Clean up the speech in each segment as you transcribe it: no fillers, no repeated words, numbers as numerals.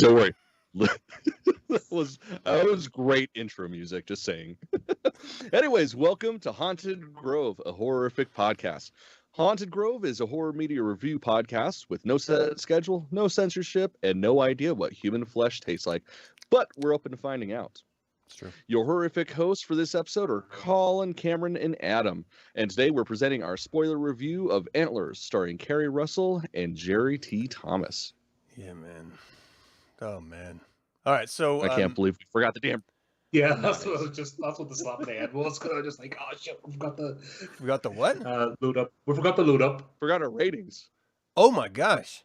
Don't worry. that was great intro music, just saying. Anyways, welcome to Haunted Grove, a horrific podcast. Haunted Grove is a horror media review podcast with no set schedule, no censorship, and no idea what human flesh tastes like. But we're open to finding out. It's true. Your horrific hosts for this episode are Colin, Cameron, and Adam. And today we're presenting our spoiler review of Antlers, starring Keri Russell and Jerry T. Thomas. Yeah, man. Oh, man. All right, so... I can't believe we forgot the damn... Yeah, that's what the slap in the head was. Cause I was just like, oh shit, we forgot the what? Load up. We forgot to load up. Forgot our ratings. Oh my gosh.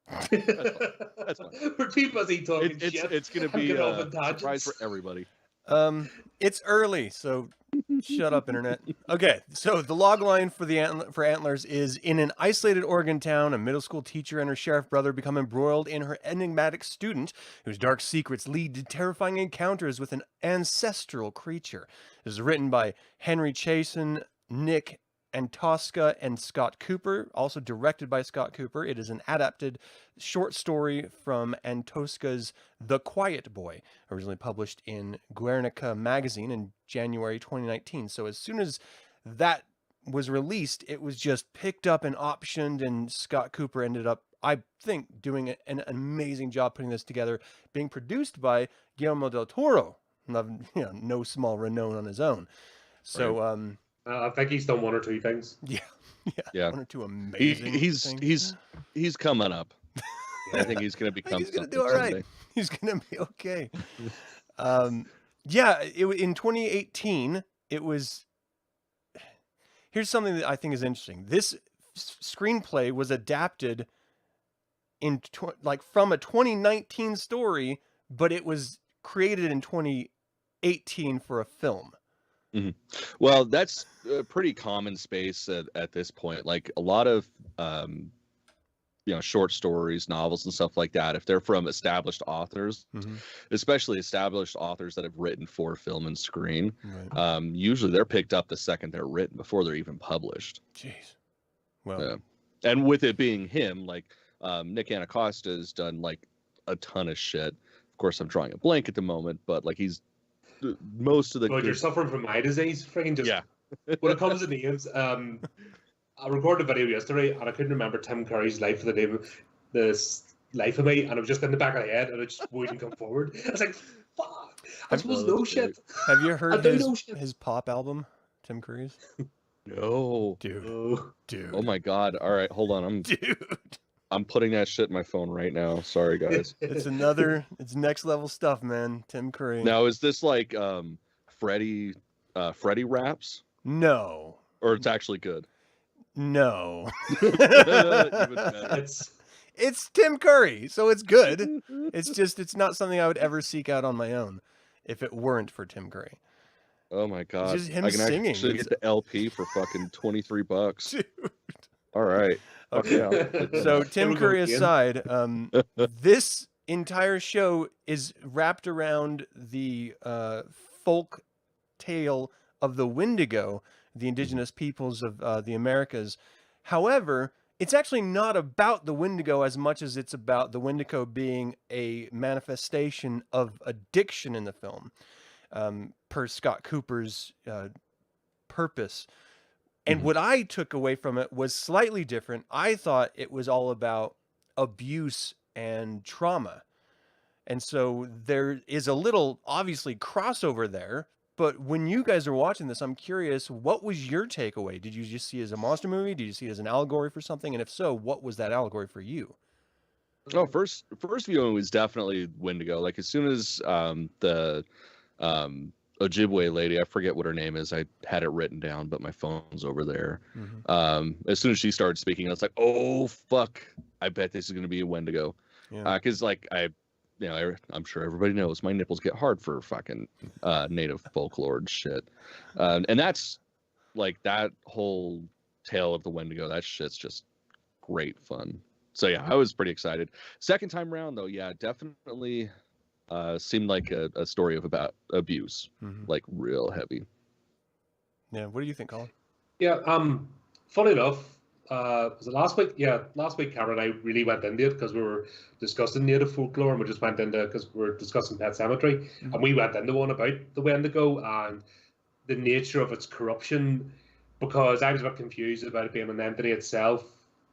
That's fine. We're too busy talking shit. It's going to be a surprise for everybody. It's early, so shut up, internet. Okay, so the log line for Antlers is: in an isolated Oregon town, a middle school teacher and her sheriff brother become embroiled in her enigmatic student, whose dark secrets lead to terrifying encounters with an ancestral creature. This is written by Henry Chasen, Nick Antosca, and Scott Cooper, also directed by Scott Cooper. It is an adapted short story from Antosca's The Quiet Boy, originally published in Guernica magazine in January 2019. So as soon as that was released, it was just picked up and optioned, and Scott Cooper ended up, I think, doing an amazing job putting this together, being produced by Guillermo del Toro, no small renown on his own. So, right. I think he's done one or two things. Yeah. One or two amazing things. He's coming up. I think he's going to become he's going to do all right. someday. He's going to be okay. In 2018, it was... Here's something that I think is interesting. This screenplay was adapted from a 2019 story, but it was created in 2018 for a film. Mm-hmm. Well, that's a pretty common space at this point. Like a lot of, short stories, novels, and stuff like that. If they're from established authors, especially established authors that have written for film and screen, right. Usually they're picked up the second they're written, before they're even published. Jeez. Well, and with it being him, like Nick Anacosta has done like a ton of shit. Of course, I'm drawing a blank at the moment, but like he's most of the. Well, you're suffering from eye disease. Freaking just. Yeah. When it comes to names, I recorded a video yesterday and I couldn't remember Tim Curry's life for the name of this life of me, and it was just in the back of my head and it just wouldn't come forward. I was like, fuck. I suppose no shit. Have you heard his pop album, Tim Curry's? No. Dude. Oh my god. All right, hold on. I'm putting that shit in my phone right now. Sorry, guys. It's next level stuff, man. Tim Curry. Now, is this like Freddie raps? No. Or it's actually good? No. It's Tim Curry, so it's good. It's not something I would ever seek out on my own if it weren't for Tim Curry. Oh my god. It's just him I can singing. actually get the LP for fucking $23. Dude. All right. Okay. So Tim Curry aside, this entire show is wrapped around the folk tale of the Wendigo, the indigenous peoples of the Americas. However, it's actually not about the Wendigo as much as it's about the Wendigo being a manifestation of addiction in the film, per Scott Cooper's purpose. And what I took away from it was slightly different. I thought it was all about abuse and trauma. And so there is a little, obviously, crossover there. But when you guys are watching this, I'm curious, what was your takeaway? Did you just see it as a monster movie? Did you see it as an allegory for something? And if so, what was that allegory for you? Oh, first viewing was definitely Wendigo. Like as soon as the Ojibwe lady, I forget what her name is, I had it written down, but my phone's over there. As soon as she started speaking, I was like, oh fuck, I bet this is going to be a Wendigo. Because I'm sure everybody knows my nipples get hard for fucking native folklore and shit. And that's like that whole tale of the Wendigo, that shit's just great fun. So yeah, I was pretty excited. Second time around though, yeah, definitely seemed like a story about abuse, like real heavy. Yeah, what do you think, Colin? Yeah, funny enough, was it last week? Yeah, last week Cameron and I really went into it because we were discussing native folklore, and we just went into because we were discussing Pet Cemetery, and we went into one about the Wendigo and the nature of its corruption, because I was a bit confused about it being an entity itself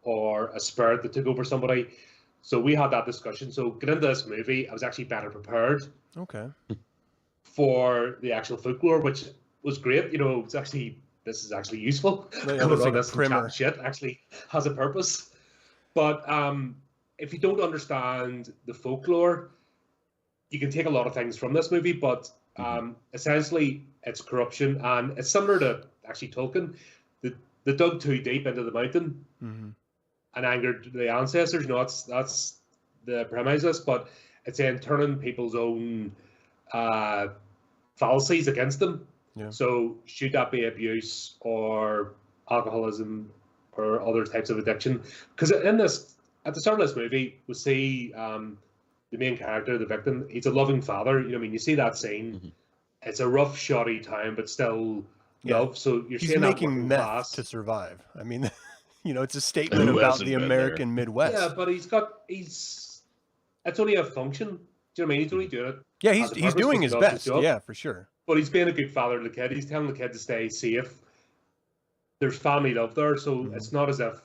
or a spirit that took over somebody. So we had that discussion. So get into this movie, I was actually better prepared. Okay. For the actual folklore, which was great. You know, it's actually this is actually useful. Yeah, Coming like from this primer. chat shit actually has a purpose. But if you don't understand the folklore, you can take a lot of things from this movie. But essentially, it's corruption, and it's similar to actually Tolkien. They dug too deep into the mountain and angered the ancestors. You know, that's the premise of this, but it's in turning people's own fallacies against them. Yeah. So should that be abuse or alcoholism or other types of addiction? Because in this, at the start of this movie, we see the main character, the victim. He's a loving father. You know, I mean, you see that scene. It's a rough, shoddy time, but still love. So you're He's seeing making that meth class to survive. I mean, you know, it's a statement Who about hasn't the been American Midwest. Yeah, but it's only a function. Do you know what I mean? He's only doing it. Yeah, as a he's purpose, doing which his is obviously best. job. Yeah, for sure. But he's being a good father to the kid. He's telling the kid to stay safe. There's family love there, so it's not as if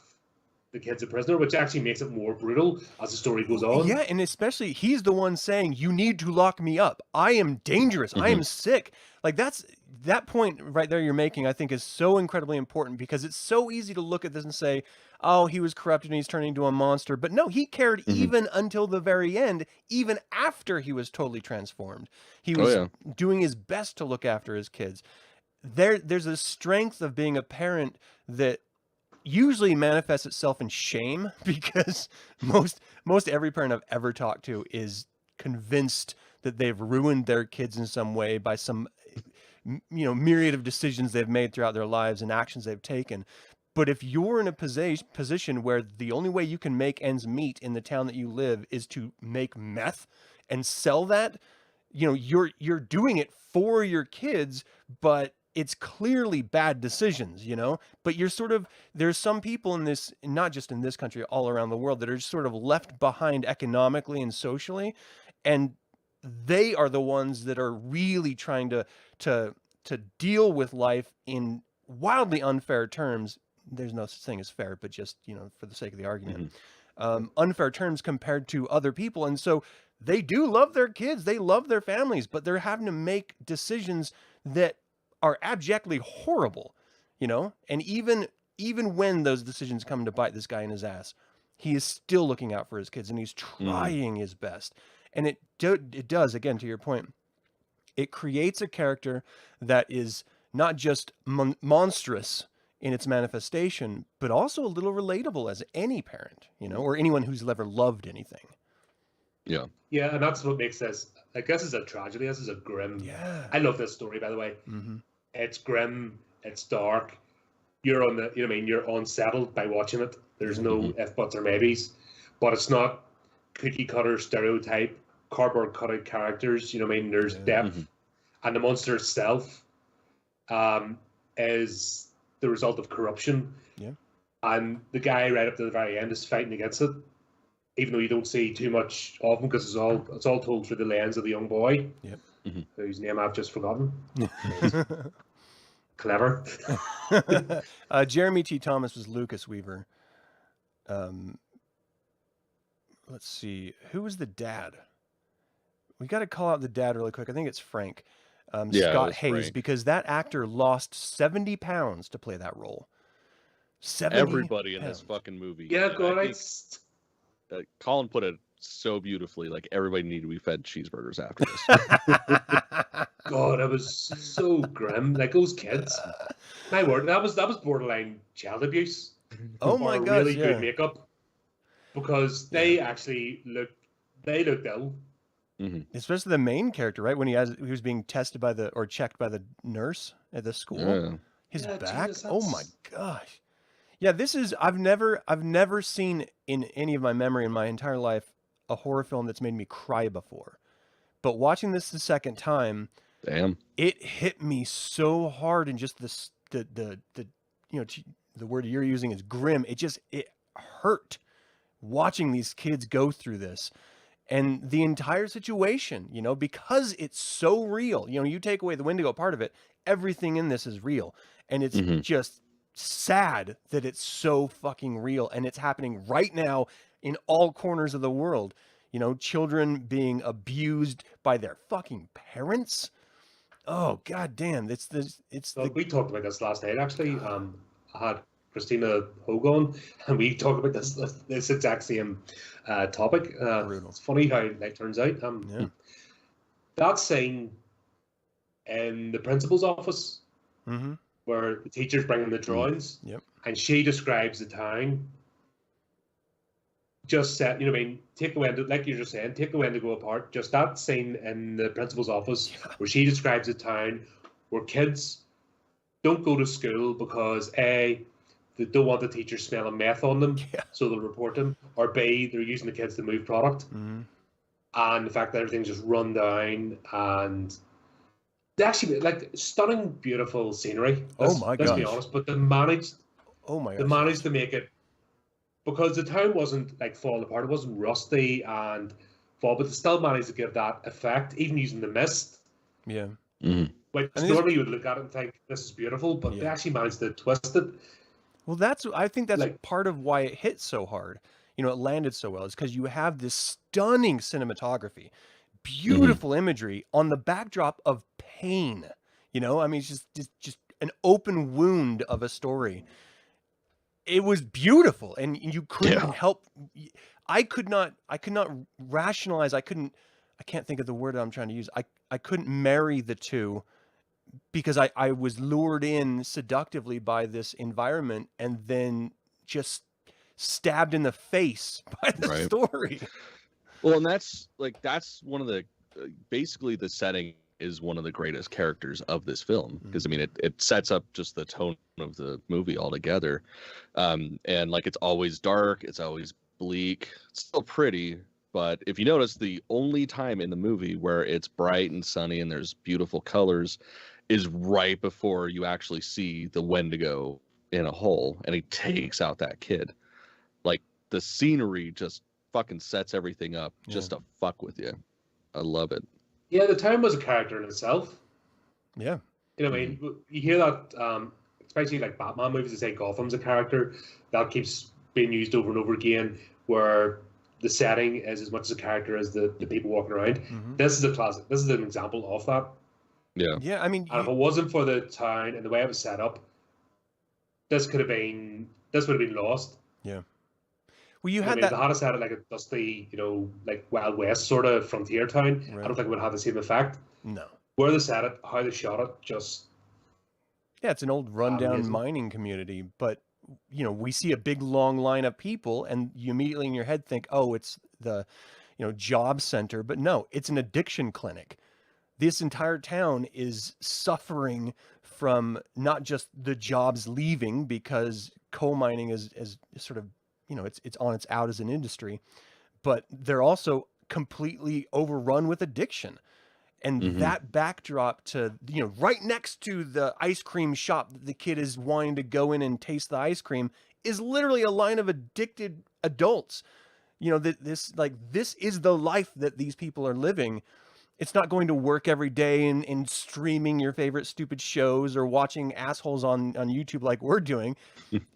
the kid's a prisoner, which actually makes it more brutal as the story goes on. Yeah, and especially he's the one saying, "You need to lock me up. I am dangerous. I am sick." Like that point right there you're making, I think, is so incredibly important, because it's so easy to look at this and say, "Oh, he was corrupted and he's turning into a monster." But no, he cared even until the very end, even after he was totally transformed. He was doing his best to look after his kids. There's a strength of being a parent that usually manifests itself in shame, because most every parent I've ever talked to is convinced that they've ruined their kids in some way by some myriad of decisions they've made throughout their lives and actions they've taken. But if you're in a position where the only way you can make ends meet in the town that you live is to make meth and sell that, you're doing it for your kids, but it's clearly bad decisions, but there's some people in this, not just in this country, all around the world, that are just sort of left behind economically and socially. And they are the ones that are really trying to deal with life in wildly unfair terms. There's no such thing as fair, but just, for the sake of the argument, unfair terms compared to other people. And so they do love their kids. They love their families, but they're having to make decisions that are abjectly horrible, and even when those decisions come to bite this guy in his ass, he is still looking out for his kids, and he's trying his best. And it does, again, to your point, it creates a character that is not just monstrous in its manifestation, but also a little relatable as any parent, or anyone who's ever loved anything. Yeah. Yeah, and that's what makes this, I guess, is a tragedy. This is a grim. Yeah. I love this story, by the way. It's grim. It's dark. You're on the, you're unsettled by watching it. There's no if, buts, or maybes. But it's not cookie cutter stereotype, cardboard cutout characters. There's depth. And the monster itself is the result of corruption. Yeah. And the guy right up to the very end is fighting against it, even though you don't see too much of him, because it's all told through the lens of the young boy, whose name I've just forgotten. Clever. Jeremy T. Thomas was Lucas Weaver. Let's see, who was the dad? We got to call out the dad really quick. I think it's Frank. Scott Hayes, Frank. Because that actor lost 70 pounds to play that role. 70 Everybody pounds. in this fucking movie. Yeah, go on. Colin put it so beautifully. Like, everybody needed to be fed cheeseburgers after this. God, it was so grim. Like, those kids. My word, that was borderline child abuse. Oh my God! Really good makeup, because they actually looked ill. Especially the main character, right? When he was being tested checked by the nurse at the school. His back. Jesus, oh my gosh. Yeah, this is I've never seen in any of my memory in my entire life a horror film that's made me cry before. But watching this the second time, damn, it hit me so hard in just the the word you're using is grim. It hurt watching these kids go through this. And the entire situation, you know, because it's so real, you know, you take away the Wendigo part of it, everything in this is real. And it's just sad that it's so fucking real. And it's happening right now in all corners of the world. You know, children being abused by their fucking parents. Oh, god damn. We talked about this last night, actually. I had Christina Hogan, and we talked about this exact same topic. It's funny how it turns out. That scene in the principal's office, where the teacher's bringing the drawings, and she describes the town. Just set, you know what I mean? Take the Wendigo, like you're just saying, take the Wendigo apart. Just that scene in the principal's office where she describes the town where kids don't go to school because A, they don't want the teacher smelling meth on them, so they'll report them, or B, they're using the kids to move product. And the fact that everything's just run down, and they actually, like, stunning, beautiful scenery. Let's be honest, but they managed to make it, because the town wasn't like falling apart, it wasn't rusty and fall, but they still managed to give that effect, even using the mist. Like, normally you would look at it and think this is beautiful, but they actually managed to twist it. Well, I think that's like part of why it hit so hard. You know, it landed so well. Is because you have this stunning cinematography, beautiful imagery on the backdrop of pain. You know, I mean, it's just an open wound of a story. It was beautiful, and you couldn't help. I could not rationalize. I can't think of the word I'm trying to use. I couldn't marry the two, because I was lured in seductively by this environment and then just stabbed in the face by the story. Well, and that's one of the, basically the setting is one of the greatest characters of this film, because I mean it sets up just the tone of the movie altogether. And like, it's always dark, it's always bleak, it's still pretty, but if you notice, the only time in the movie where it's bright and sunny and there's beautiful colors is right before you actually see the Wendigo in a hole and he takes out that kid. Like, the scenery just fucking sets everything up just to fuck with you. I love it. Yeah, the town was a character in itself. Yeah. You know what I mean? You hear that, especially like Batman movies, they say Gotham's a character. That keeps being used over and over again, where the setting is as much as a character as the people walking around. This is a classic. This is an example of that. Yeah, I mean, and if it wasn't for the town and the way it was set up, this would have been lost. Yeah. Well, you had that. If they had set it like a dusty, you know, like Wild West sort of frontier town, I don't think it would have the same effect. No. Where they set it, how they shot it, just. Yeah, it's an old rundown mining community, but you know, we see a big long line of people, and you immediately in your head think, oh, it's the, you know, job center, but no, it's an addiction clinic. This entire town is suffering from not just the jobs leaving, because coal mining is sort of, you know, it's on its out as an industry, but they're also completely overrun with addiction. And that backdrop to, you know, right next to the ice cream shop that the kid is wanting to go in and taste the ice cream is literally a line of addicted adults. You know, this is the life that these people are living. It's not going to work every day and streaming your favorite stupid shows or watching assholes on YouTube like we're doing.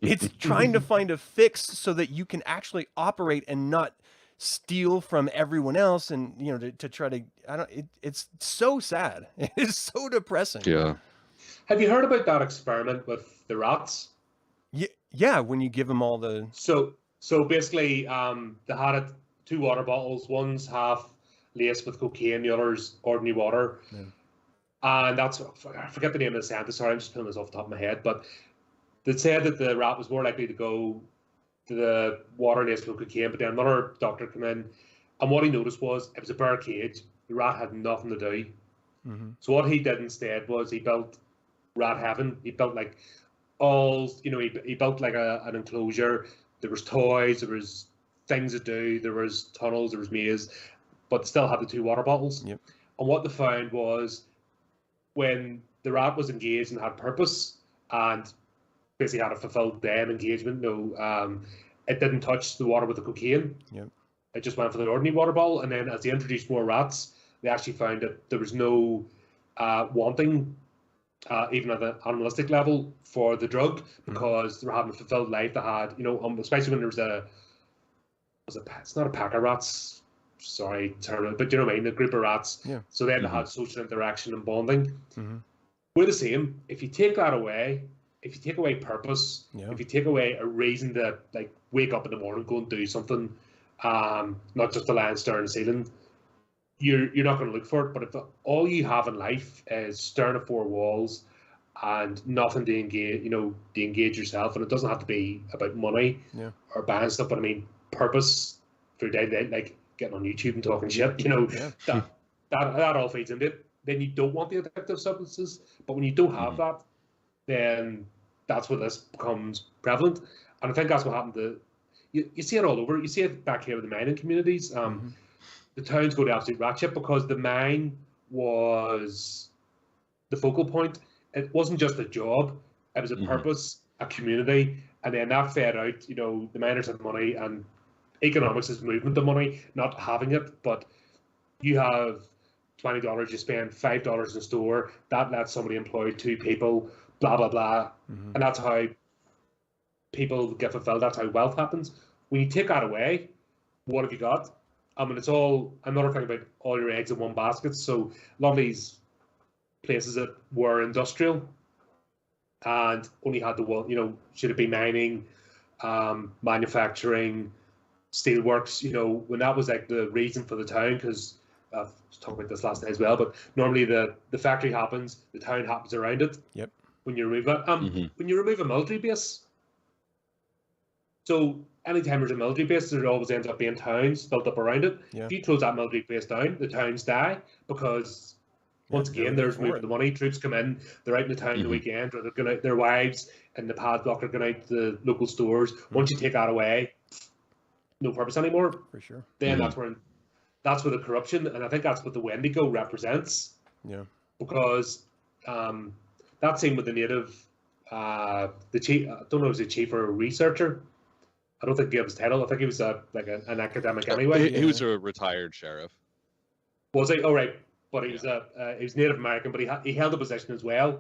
It's trying to find a fix so that you can actually operate and not steal from everyone else, and you know, to try to, it's so sad. It is so depressing. Yeah. Have you heard about that experiment with the rats? Yeah, when you give them all the so basically they had two water bottles, one's half laced with cocaine, the other's ordinary water. And that's, I forget the name of the scientist, sorry, I'm just pulling this off the top of my head, but they said that the rat was more likely to go to the water laced with cocaine, but then another doctor came in, and what he noticed was it was a bare cage. The rat had nothing to do. So what he did instead was he built rat heaven. He built like he built like an enclosure. There was toys, there was things to do, there was tunnels, there was maze, but they still had the two water bottles. And what they found was, when the rat was engaged and had purpose, and basically had a fulfilled then engagement. No, it didn't touch the water with the cocaine. Yep. It just went for the ordinary water bottle. And then as they introduced more rats, they actually found that there was no wanting, even at the animalistic level, for the drug, because they were having a fulfilled life. They had, especially when there was it's not a pack of rats, sorry, but you know what I mean, a group of rats. Yeah. So then they had social interaction and bonding. Mm-hmm. We're the same. If you take that away, if you take away purpose, if you take away a reason to like wake up in the morning, go and do something, not just to lie and stare at the ceiling, you're not going to look for it. But if all you have in life is staring at four walls and nothing to engage yourself, and it doesn't have to be about money or buying stuff, but I mean purpose for your day, like getting on YouTube and talking shit, that all feeds into it. Then you don't want the addictive substances, but when you don't have that, then that's where this becomes prevalent. And I think that's what happened to you see it all over. You see it back here with the mining communities. The towns go to absolute rat shit because the mine was the focal point. It wasn't just a job; it was a purpose, a community, and then that fed out. The miners had money, and economics is movement of money, not having it. But you have $20, you spend $5 in the store. That lets somebody employ 2 people. Blah blah blah, and that's how people get fulfilled. That's how wealth happens. When you take that away, what have you got? I mean, it's all another thing about all your eggs in one basket. So a lot of these places that were industrial and only had the should it be mining, manufacturing, steelworks? When that was like the reason for the town, because I was talking about this last night as well. But normally the factory happens, the town happens around it. Yep. When you remove that, when you remove a military base, so anytime there's a military base, there always ends up being towns built up around it. Yeah. If you close that military base down, the towns die because once again, there's moving the money. Troops come in, they're out in the town the weekend, or they're going out. Their wives and the padlock are going out to the local stores. Once you take that away, no purpose anymore. For sure. Then that's where the corruption, and I think that's what the Wendigo represents. Yeah. Because that scene with the native, the chief, I don't know if he was a chief or a researcher. I don't think he gave his title. I think he was an academic anyway. He was a retired sheriff. Was he? Oh, right. But he was Native American, but he held a position as well.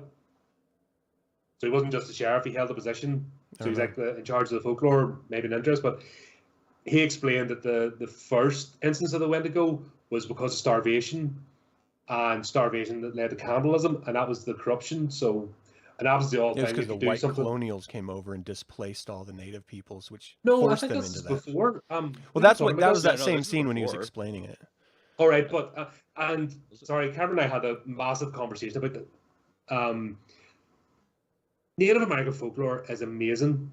So he wasn't just a sheriff; he held a position. So he was like in charge of the folklore, maybe an interest. But he explained that the first instance of the Wendigo was because of starvation, and starvation that led to cannibalism, and that was the corruption. So. And that was the old thing. Because the white colonials came over and displaced all the native peoples, which forced them into that. Before. Well, that was that same scene when he was explaining it. All right, but sorry, Cameron and I had a massive conversation about that. Native American folklore is amazing,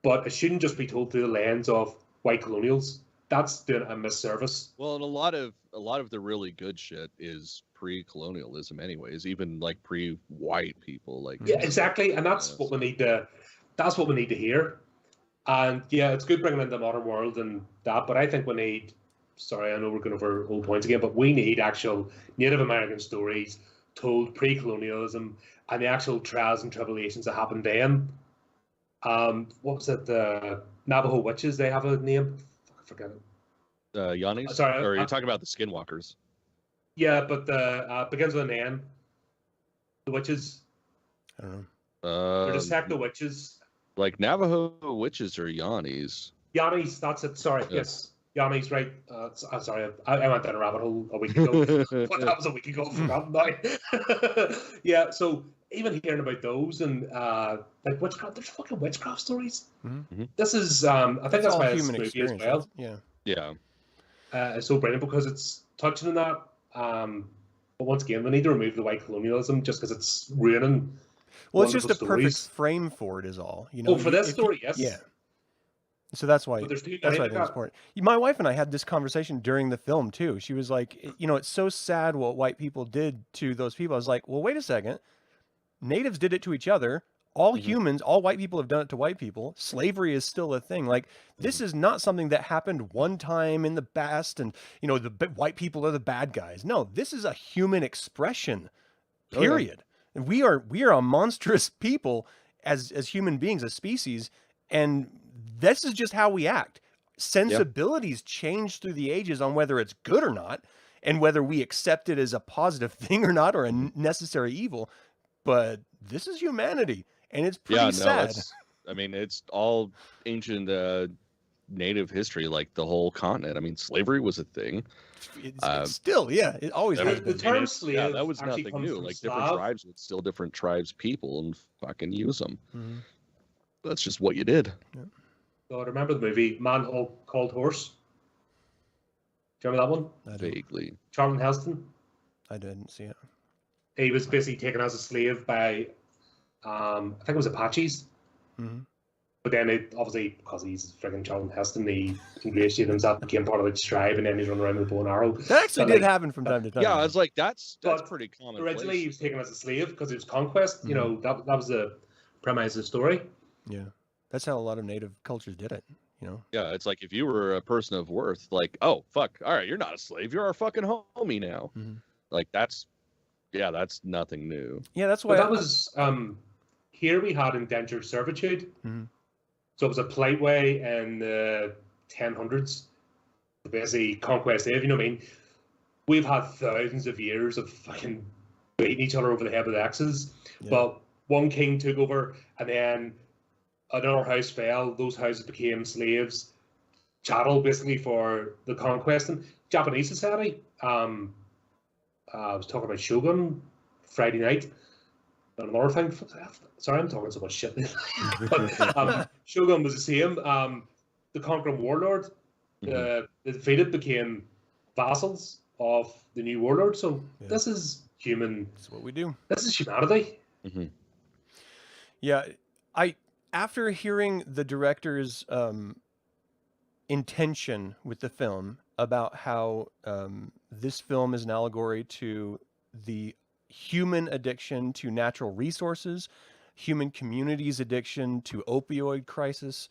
but it shouldn't just be told through the lens of white colonials. That's doing a misservice. Well, and a lot of the really good shit is pre-colonialism, anyways. Even like pre-white people, like exactly, and that's what we need to. That's what we need to hear. And yeah, it's good bringing in the modern world and that, but I think we need. Sorry, I know we're going over old points again, but we need actual Native American stories told pre-colonialism and the actual trials and tribulations that happened then. What was it? The Navajo witches. They have a name. I forget it. Yannis? Sorry, or you're talking about the skinwalkers? Yeah, but the begins with an N. The witches. I don't know. They're just the witches. Like Navajo witches or Yannis? Yannis, that's it. Sorry, yes. Yannis, right. Sorry, I went down a rabbit hole a week ago. But that was a week ago. I forgot now. Yeah, so even hearing about those and like witchcraft, there's fucking witchcraft stories. This is, I think that's why it's movie as well. Yeah. It's so brilliant because it's touching on that. But once again, we need to remove the white colonialism just because it's ruining. Well, it's just a perfect frame for it, is all. For this story, yes. Yeah. So that's why. That's why I think it's important. My wife and I had this conversation during the film too. She was like, it's so sad what white people did to those people. I was like, well, wait a second. Natives did it to each other. All humans, all white people have done it to white people. Slavery is still a thing. Like, this is not something that happened one time in the past and, the white people are the bad guys. No, this is a human expression, period. And we are a monstrous people, as human beings, as species, and this is just how we act. Sensibilities change through the ages on whether it's good or not, and whether we accept it as a positive thing or not, or a necessary evil. But this is humanity, and it's pretty sad. I mean, it's all ancient native history, like the whole continent. I mean, slavery was a thing. It's still, it always has been. The term slave, that was nothing new. Like different tribes would still different tribes people and fucking use them. Mm-hmm. That's just what you did. Yeah. So I remember the movie Man Called Horse. Do you remember that one? Vaguely. Charlton Heston. I didn't see it. He was basically taken as a slave by, I think it was Apaches. Mm-hmm. But then it obviously, because he's freaking Charlton Heston, he ingratiated himself, became part of the tribe, and then he's running around with a bow and arrow. That actually did happen from time to time. Yeah, I was like, that's pretty common. Originally, he was taken as a slave because it was conquest. Mm-hmm. You know, that was the premise of the story. Yeah, that's how a lot of native cultures did it. You know. Yeah, it's like if you were a person of worth, like, oh fuck, all right, you're not a slave, you're our fucking homie now. Mm-hmm. Like that's nothing new. Yeah, that's why. But that was here we had indentured servitude. Mm-hmm. So it was a polite way in the 1000s, basically conquest age. You know what I mean? We've had thousands of years of fucking beating each other over the head with axes. Yeah. But one king took over, and then another house fell. Those houses became slaves, chattel basically for the conquesting. Japanese society. I was talking about Shogun Friday night. Another thing, sorry, I'm talking so much shit. But Shogun was the same. The conquering warlord, the defeated became vassals of the new warlord. So this is human. That's what we do. This is humanity. Mm-hmm. Yeah, after hearing the director's intention with the film about how this film is an allegory to the human addiction to natural resources, human communities' addiction to opioid crisis,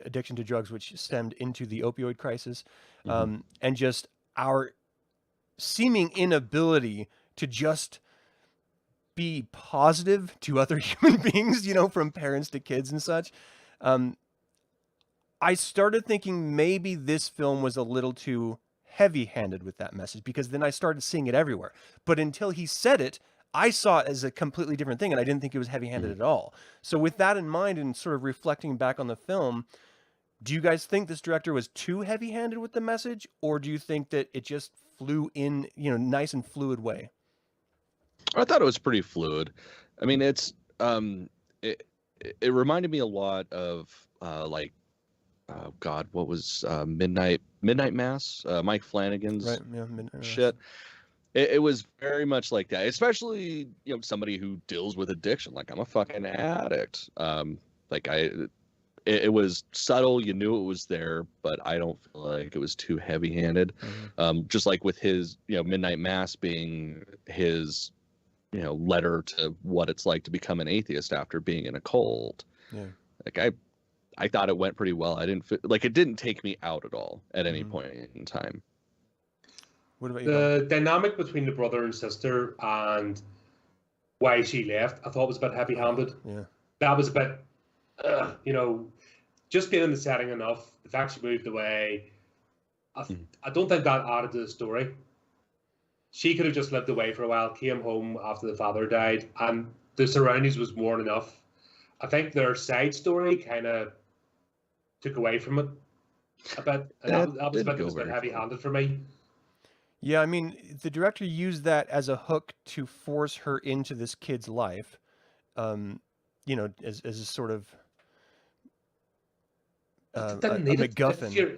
addiction to drugs, which stemmed into the opioid crisis, and just our seeming inability to just be positive to other human beings, you know, from parents to kids and such. I started thinking maybe this film was a little too heavy-handed with that message, because then I started seeing it everywhere. But until he said it, I saw it as a completely different thing, and I didn't think it was heavy-handed at all. So with that in mind, and sort of reflecting back on the film, do you guys think this director was too heavy-handed with the message, or do you think that it just flew in, you know, nice and fluid way? I thought it was pretty fluid. I mean, it's it reminded me a lot of like, oh God, what was Midnight Mass? Mike Flanagan's shit. It was very much like that, especially, you know, somebody who deals with addiction. Like, I'm a fucking addict. It was subtle. You knew it was there, but I don't feel like it was too heavy-handed. Just like with his, you know, Midnight Mass being his, you know, letter to what it's like to become an atheist after being in a cult. Yeah. Like I thought it went pretty well. I didn't like it didn't take me out at all at any point in time. What about you? The dynamic between the brother and sister and why she left, I thought was a bit heavy-handed. Yeah. That was a bit, you know, just being in the setting enough. The fact she moved away, I don't think that added to the story. She could have just lived away for a while, came home after the father died, and the surroundings was more than enough. I think their side story kind of took away from it a bit. And that was a bit heavy-handed for me. Yeah, I mean, the director used that as a hook to force her into this kid's life, you know, as a sort of a MacGuffin.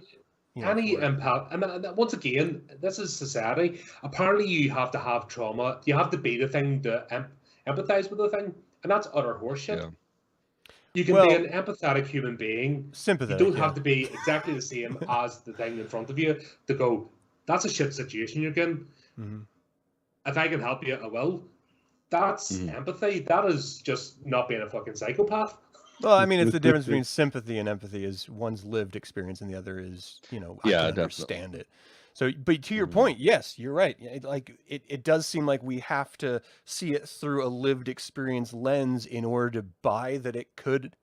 Any impact, I mean, once again, this is society. Apparently, you have to have trauma. You have to be the thing to empathize with the thing, and that's utter horseshit. Yeah. You can be an empathetic human being. Sympathetic. You don't have to be exactly the same as the thing in front of you to go, that's a shit situation you're in. If I can help you, I will. That's empathy. That is just not being a fucking psychopath. Well, I mean, it's the difference between sympathy and empathy is one's lived experience and the other is, you know, I can understand it. So, but to your point, yes, you're right. It does seem like we have to see it through a lived experience lens in order to buy that it could,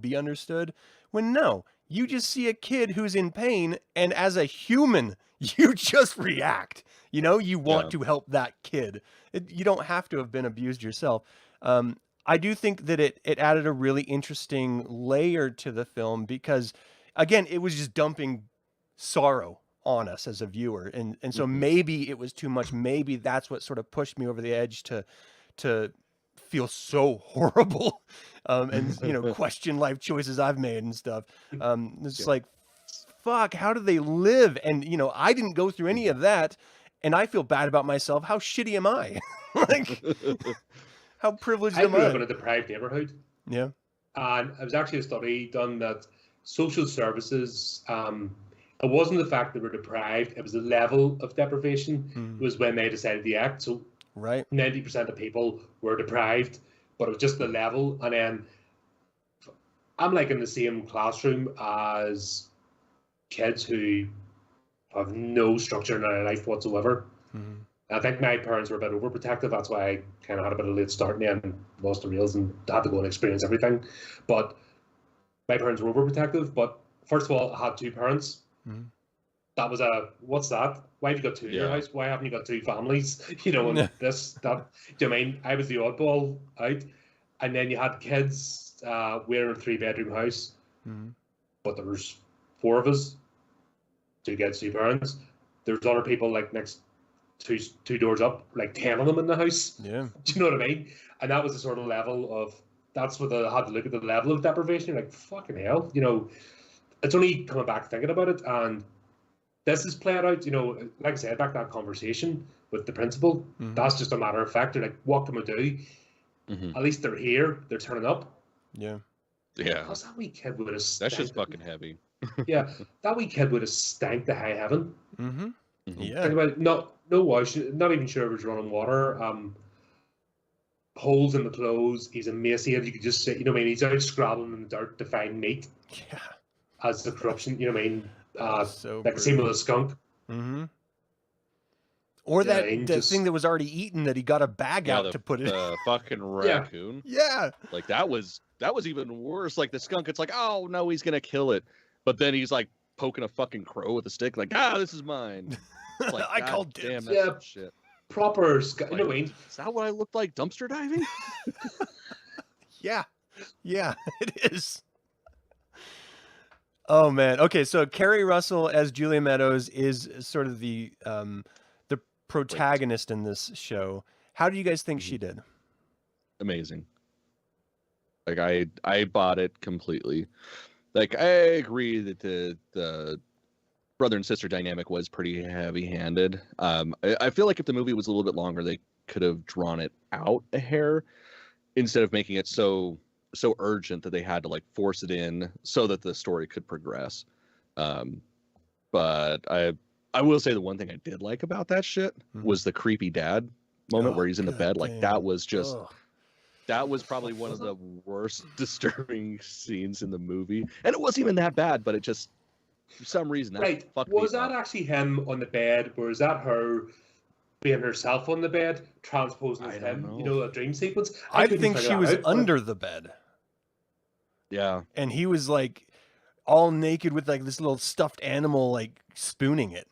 be understood. When no, you just see a kid who's in pain, and as a human, you just react. You want to help that kid. You don't have to have been abused yourself. I do think that it added a really interesting layer to the film because, again, it was just dumping sorrow on us as a viewer, and so maybe it was too much. Maybe that's what sort of pushed me over the edge to feel so horrible, and question life choices I've made and stuff. It's like, fuck, how do they live? And I didn't go through any of that, and I feel bad about myself. How shitty am I? Like, how privileged am I? I grew up in a deprived neighborhood. Yeah, and it was actually a study done that social services. It wasn't the fact that we're deprived; it was the level of deprivation was when they decided to act. So, 90% of people were deprived, but it was just the level. And then I'm like in the same classroom as kids who have no structure in their life whatsoever. I think my parents were a bit overprotective. That's why I kind of had a bit of a late start and lost the rails and had to go and experience everything. But my parents were overprotective. But first of all, I had two parents. That was what's that? Why have you got two in your house? Why haven't you got two families? And this, that. Do you know what I mean? I was the oddball out. And then you had kids. We're in a 3-bedroom house. But there was 4 of us. 2 kids, 2 parents. There's other people like next two doors up, like 10 of them in the house. Yeah. Do you know what I mean? And that was the sort of level of, that's what I had to look at the level of deprivation. You're like, fucking hell. It's only coming back thinking about it, and this is played out, like I said, back to that conversation with the principal. That's just a matter of fact. They're like, what can we do? At least they're here. They're turning up. Yeah. Yeah. Because that wee kid would have That's just fucking heavy. Yeah. That wee kid would have stank to high heaven. Yeah. Think about it, no wash, not even sure if it was running water. Holes in the clothes. He's emaciated. You could just say, he's out scrabbling in the dirt to find meat. Yeah. As the corruption, So like the same with a skunk. Or that thing that was already eaten that he got a bag out to put it. The fucking raccoon. Yeah. Like that was even worse. Like the skunk, it's like, oh no, he's gonna kill it, but then he's like poking a fucking crow with a stick, like, this is mine. It's like, I called dibs. Damn, that's shit. Proper, Is that what I looked like dumpster diving? Yeah, it is. Oh man. Okay, so Keri Russell as Julia Meadows is sort of the protagonist in this show. How do you guys think she did? Amazing. Like I bought it completely. Like I agree that the brother and sister dynamic was pretty heavy-handed. I feel like if the movie was a little bit longer, they could have drawn it out a hair instead of making it so urgent that they had to like force it in so that the story could progress. But I will say the one thing I did like about that shit was the creepy dad moment where he's in the bed. Like that was just that was probably one of the worst disturbing scenes in the movie, and it wasn't even that bad, but it just for some reason that fucked me was that up. actually him on the bed, or is that her being herself on the bed transposing as him? A dream sequence. I think she was under the bed. Yeah, and he was like all naked with like this little stuffed animal like spooning it.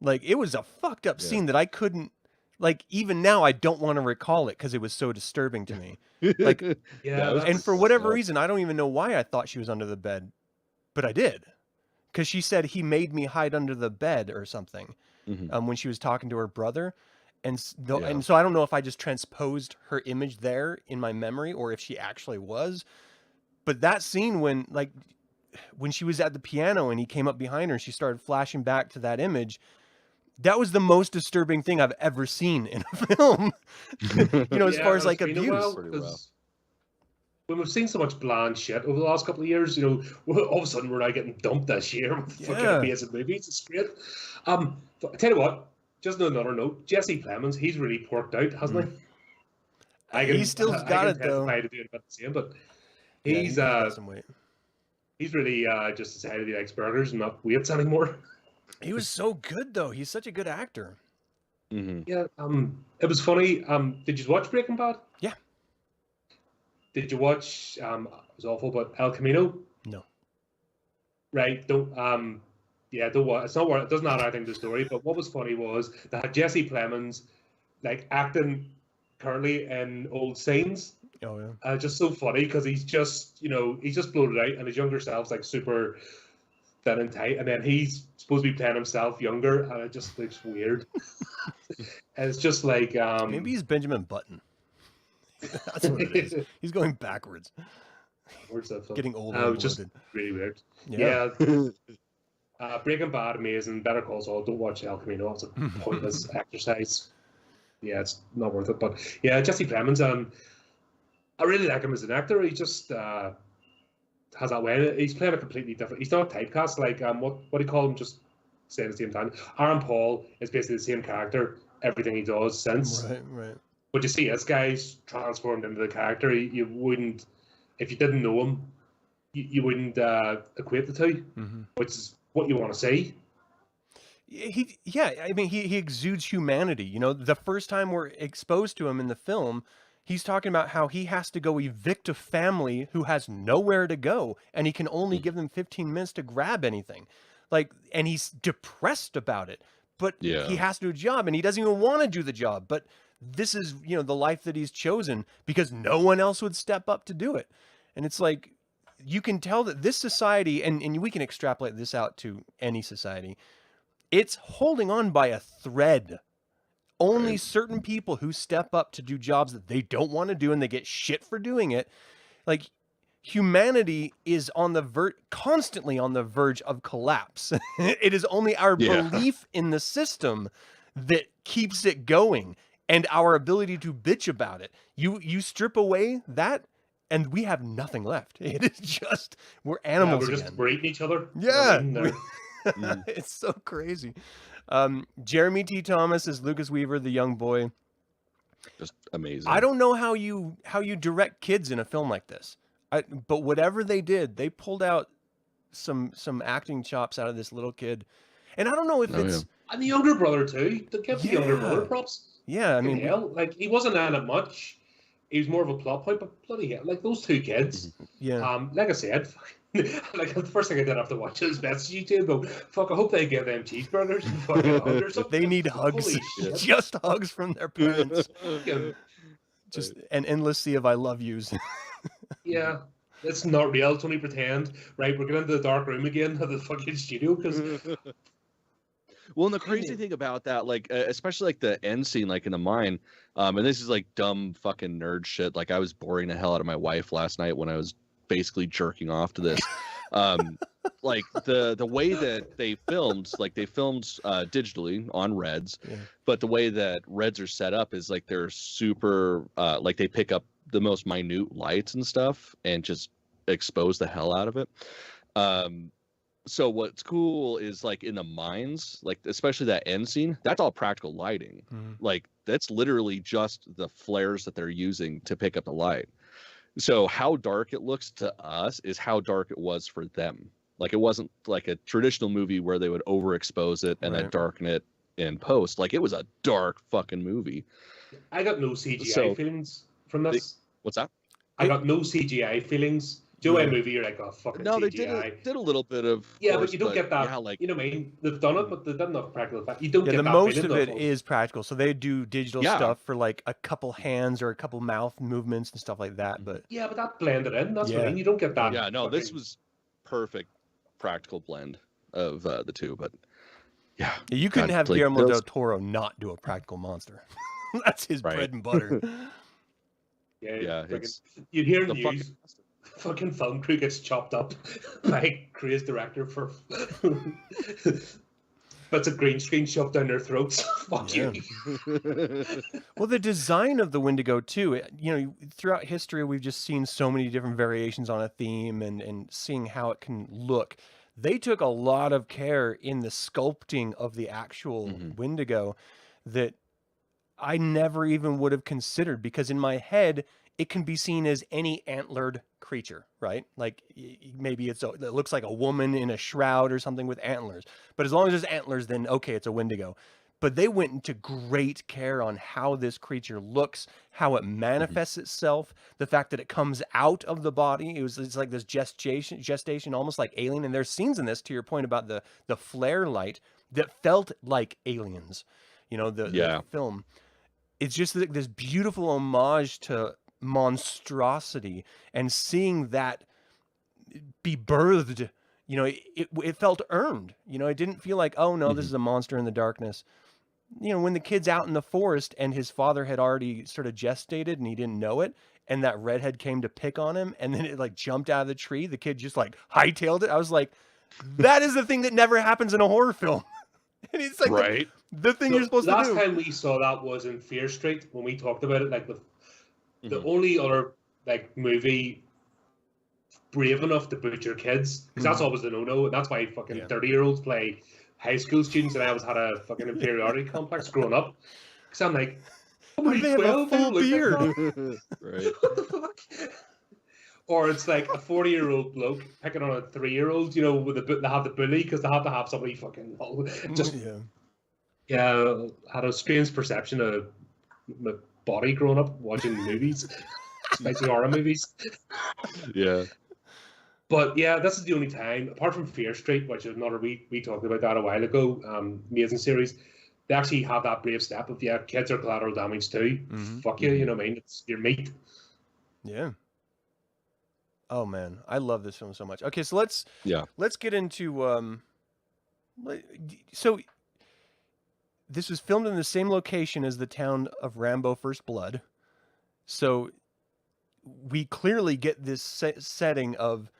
Like it was a fucked up scene that I couldn't, like, even now I don't want to recall it because it was so disturbing to me. Like, and for whatever reason, I don't even know why I thought she was under the bed, but I did, because she said he made me hide under the bed or something when she was talking to her brother, and so I don't know if I just transposed her image there in my memory or if she actually was. But that scene when she was at the piano and he came up behind her and she started flashing back to that image, that was the most disturbing thing I've ever seen in a film. As far as like abuse. When we've seen so much bland shit over the last couple of years, all of a sudden we're now getting dumped this year with fucking amazing movies. It's great. I tell you what, just on another note, Jesse Plemons, he's really porked out, hasn't he? He's still got it though. To do about the same, but he's really just decided he likes burgers and not weights anymore. He was so good though. He's such a good actor. Mm-hmm. Yeah. It was funny. Did you watch Breaking Bad? Yeah. Did you watch? It was awful, but El Camino. No. Right. Don't. Yeah. Don't watch. It's not worth. It doesn't add anything to the story. But what was funny was they had Jesse Plemons, like acting currently in old scenes. Oh yeah. Just so funny because he's just bloated out, and his younger self's like super thin and tight, and then he's supposed to be playing himself younger, and it just looks weird. And it's just like Maybe he's Benjamin Button. That's what it is. He's going backwards. Where's that film? Getting older. It was just really weird. Yeah. Breaking Bad, amazing. Better Call Saul. Don't watch El Camino. It's a pointless exercise. Yeah, it's not worth it. But yeah, Jesse Plemons. I really like him as an actor. He just has that way. He's playing a completely different. He's not typecast like what do you call him? Just saying at the same time. Aaron Paul is basically the same character. Everything he does since. Right. But you see, this guy's transformed into the character. You wouldn't, if you didn't know him, you wouldn't equate the two, which is what you want to see. I mean, he exudes humanity. You know, the first time we're exposed to him in the film, he's talking about how he has to go evict a family who has nowhere to go, and he can only give them 15 minutes to grab anything. Like, and he's depressed about it, but he has to do a job, and he doesn't even want to do the job. But this is, you know, the life that he's chosen because no one else would step up to do it. And it's like, you can tell that this society, and we can extrapolate this out to any society, it's holding on by a thread. Only certain people who step up to do jobs that they don't want to do and they get shit for doing it. Like, humanity is on the constantly on the verge of collapse. It is only our belief in the system that keeps it going and our ability to bitch about it. You strip away that and we have nothing left. It is just, we're animals again. We're eating each other. Yeah. It's so crazy. Jeremy T. Thomas is Lucas Weaver, the young boy. Just amazing. I don't know how you direct kids in a film like this. But whatever they did, they pulled out some acting chops out of this little kid. And I don't know if it's... And the younger brother, too. They kept the younger brother props. Yeah, I mean... Hell, like, he wasn't in it much. He was more of a plot point, but bloody hell, like, those two kids. Yeah. Like I said, like, the first thing I did after watching this message you two, go, fuck, I hope they give them cheeseburgers and fucking hug or something. They need hugs. Just hugs from their parents. Just an endless sea of I love yous. Yeah, it's not real. It's only pretend. Right, we're going into the dark room again of the fucking studio because. Well, and the crazy thing about that, like, especially like the end scene, like in the mine, and this is like dumb fucking nerd shit. Like, I was boring the hell out of my wife last night when I was basically jerking off to this. Like the way that they filmed, digitally on Reds, but the way that Reds are set up is like they're super, like they pick up the most minute lights and stuff and just expose the hell out of it. So what's cool is like in the mines, like especially that end scene, that's all practical lighting. Like that's literally just the flares that they're using to pick up the light. So how dark it looks to us is how dark it was for them. Like it wasn't like a traditional movie where they would overexpose it and then darken it in post. Like it was a dark fucking movie. I got no CGI feelings from this. What's that? I got no CGI feelings. Do a movie, you're like, oh, fucking no, CGI. They did a little bit of. Yeah, but you don't get that. Yeah, like, you know what I mean? They've done it, but they didn't have practical effect. You don't get the that. Most of it is practical. So they do digital stuff for like a couple hands or a couple mouth movements and stuff like that. But yeah, but that blended in. That's what I mean. You don't get that. Yeah, no, this was perfect practical blend of the two. But yeah, you couldn't have Guillermo del Toro not do a practical monster. That's his bread and butter. Yeah, you'd hear the news. Fucking film crew gets chopped up by Korea's director for bits of green screen shoved down their throats. Fuck you. Well, the design of the Wendigo too. You know, throughout history, we've just seen so many different variations on a theme and seeing how it can look. They took a lot of care in the sculpting of the actual Wendigo that I never even would have considered, because in my head, it can be seen as any antlered creature, right? Like maybe it looks like a woman in a shroud or something with antlers. But as long as there's antlers, then okay, it's a Wendigo. But they went into great care on how this creature looks, how it manifests itself, the fact that it comes out of the body. It's like this gestation, almost like Alien. And there's scenes in this, to your point about the flare light, that felt like Aliens. The film. It's just this beautiful homage to monstrosity, and seeing that be birthed, it felt earned. It didn't feel like, oh no, this is a monster in the darkness. When the kid's out in the forest and his father had already sort of gestated and he didn't know it, and that redhead came to pick on him, and then it like jumped out of the tree, the kid just like hightailed it. I was like, that is the thing that never happens in a horror film. And it's like right. the thing you're supposed to do. Last time we saw that was in Fear Street when we talked about it. Like the only other like movie brave enough to boot your kids, because that's always the no-no, and that's why fucking 30-year-olds play high school students, and I always had a fucking inferiority complex growing up, because I'm like, I'm only 12, full beard. Right. What the fuck? Or it's like a 40-year-old bloke picking on a 3-year-old, with they have the bully because they have to have somebody fucking just had a strange perception of my body growing up watching movies, especially horror movies. Yeah. But yeah, this is the only time, apart from Fear Street, which is another, we talked about that a while ago, amazing series, they actually have that brave step of, kids are collateral damage too. Fuck you, you know what I mean? It's your meat. Yeah. Oh man, I love this film so much. Okay, so let's get into so this was filmed in the same location as the town of Rambo First Blood. So we clearly get this setting of,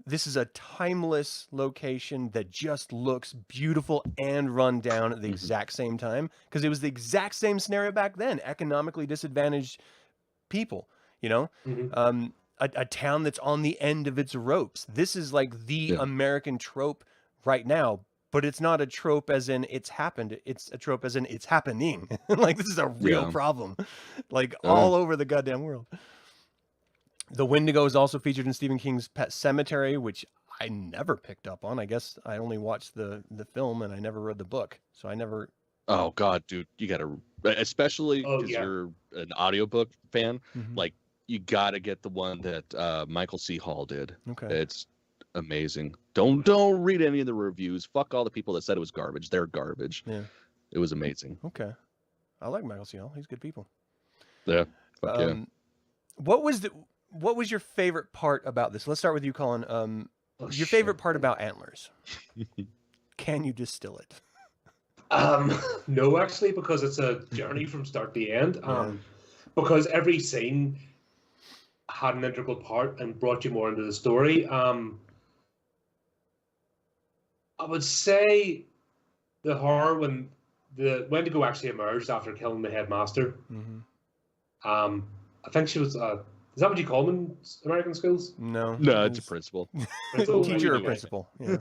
this is a timeless location that just looks beautiful and run down at the exact same time, because it was the exact same scenario back then. Economically disadvantaged people, a town that's on the end of its ropes. This is like the American trope right now, but it's not a trope as in it's happened. It's a trope as in it's happening. Like, this is a real problem, like all over the goddamn world. The Wendigo is also featured in Stephen King's Pet Sematary, which I never picked up on. I guess I only watched the film and I never read the book. So I never... Oh, God, dude. You got to... Especially because you're an audiobook fan. Like, you got to get the one that Michael C. Hall did. Okay. It's amazing. Don't read any of the reviews. Fuck all the people that said it was garbage. They're garbage. Yeah. It was amazing. Okay. I like Michael C. Hall. He's good people. Yeah. Fuck yeah. What was your favorite part about this? Let's start with you, Colin. Your favorite part about Antlers. Can you distill it? No, actually, because it's a journey from start to end. Because every scene had an integral part and brought you more into the story. I would say the horror when the Wendigo actually emerged after killing the headmaster. I think she was... is that what you call them in American schools? No, it's a principal. Teacher or principal. Yeah.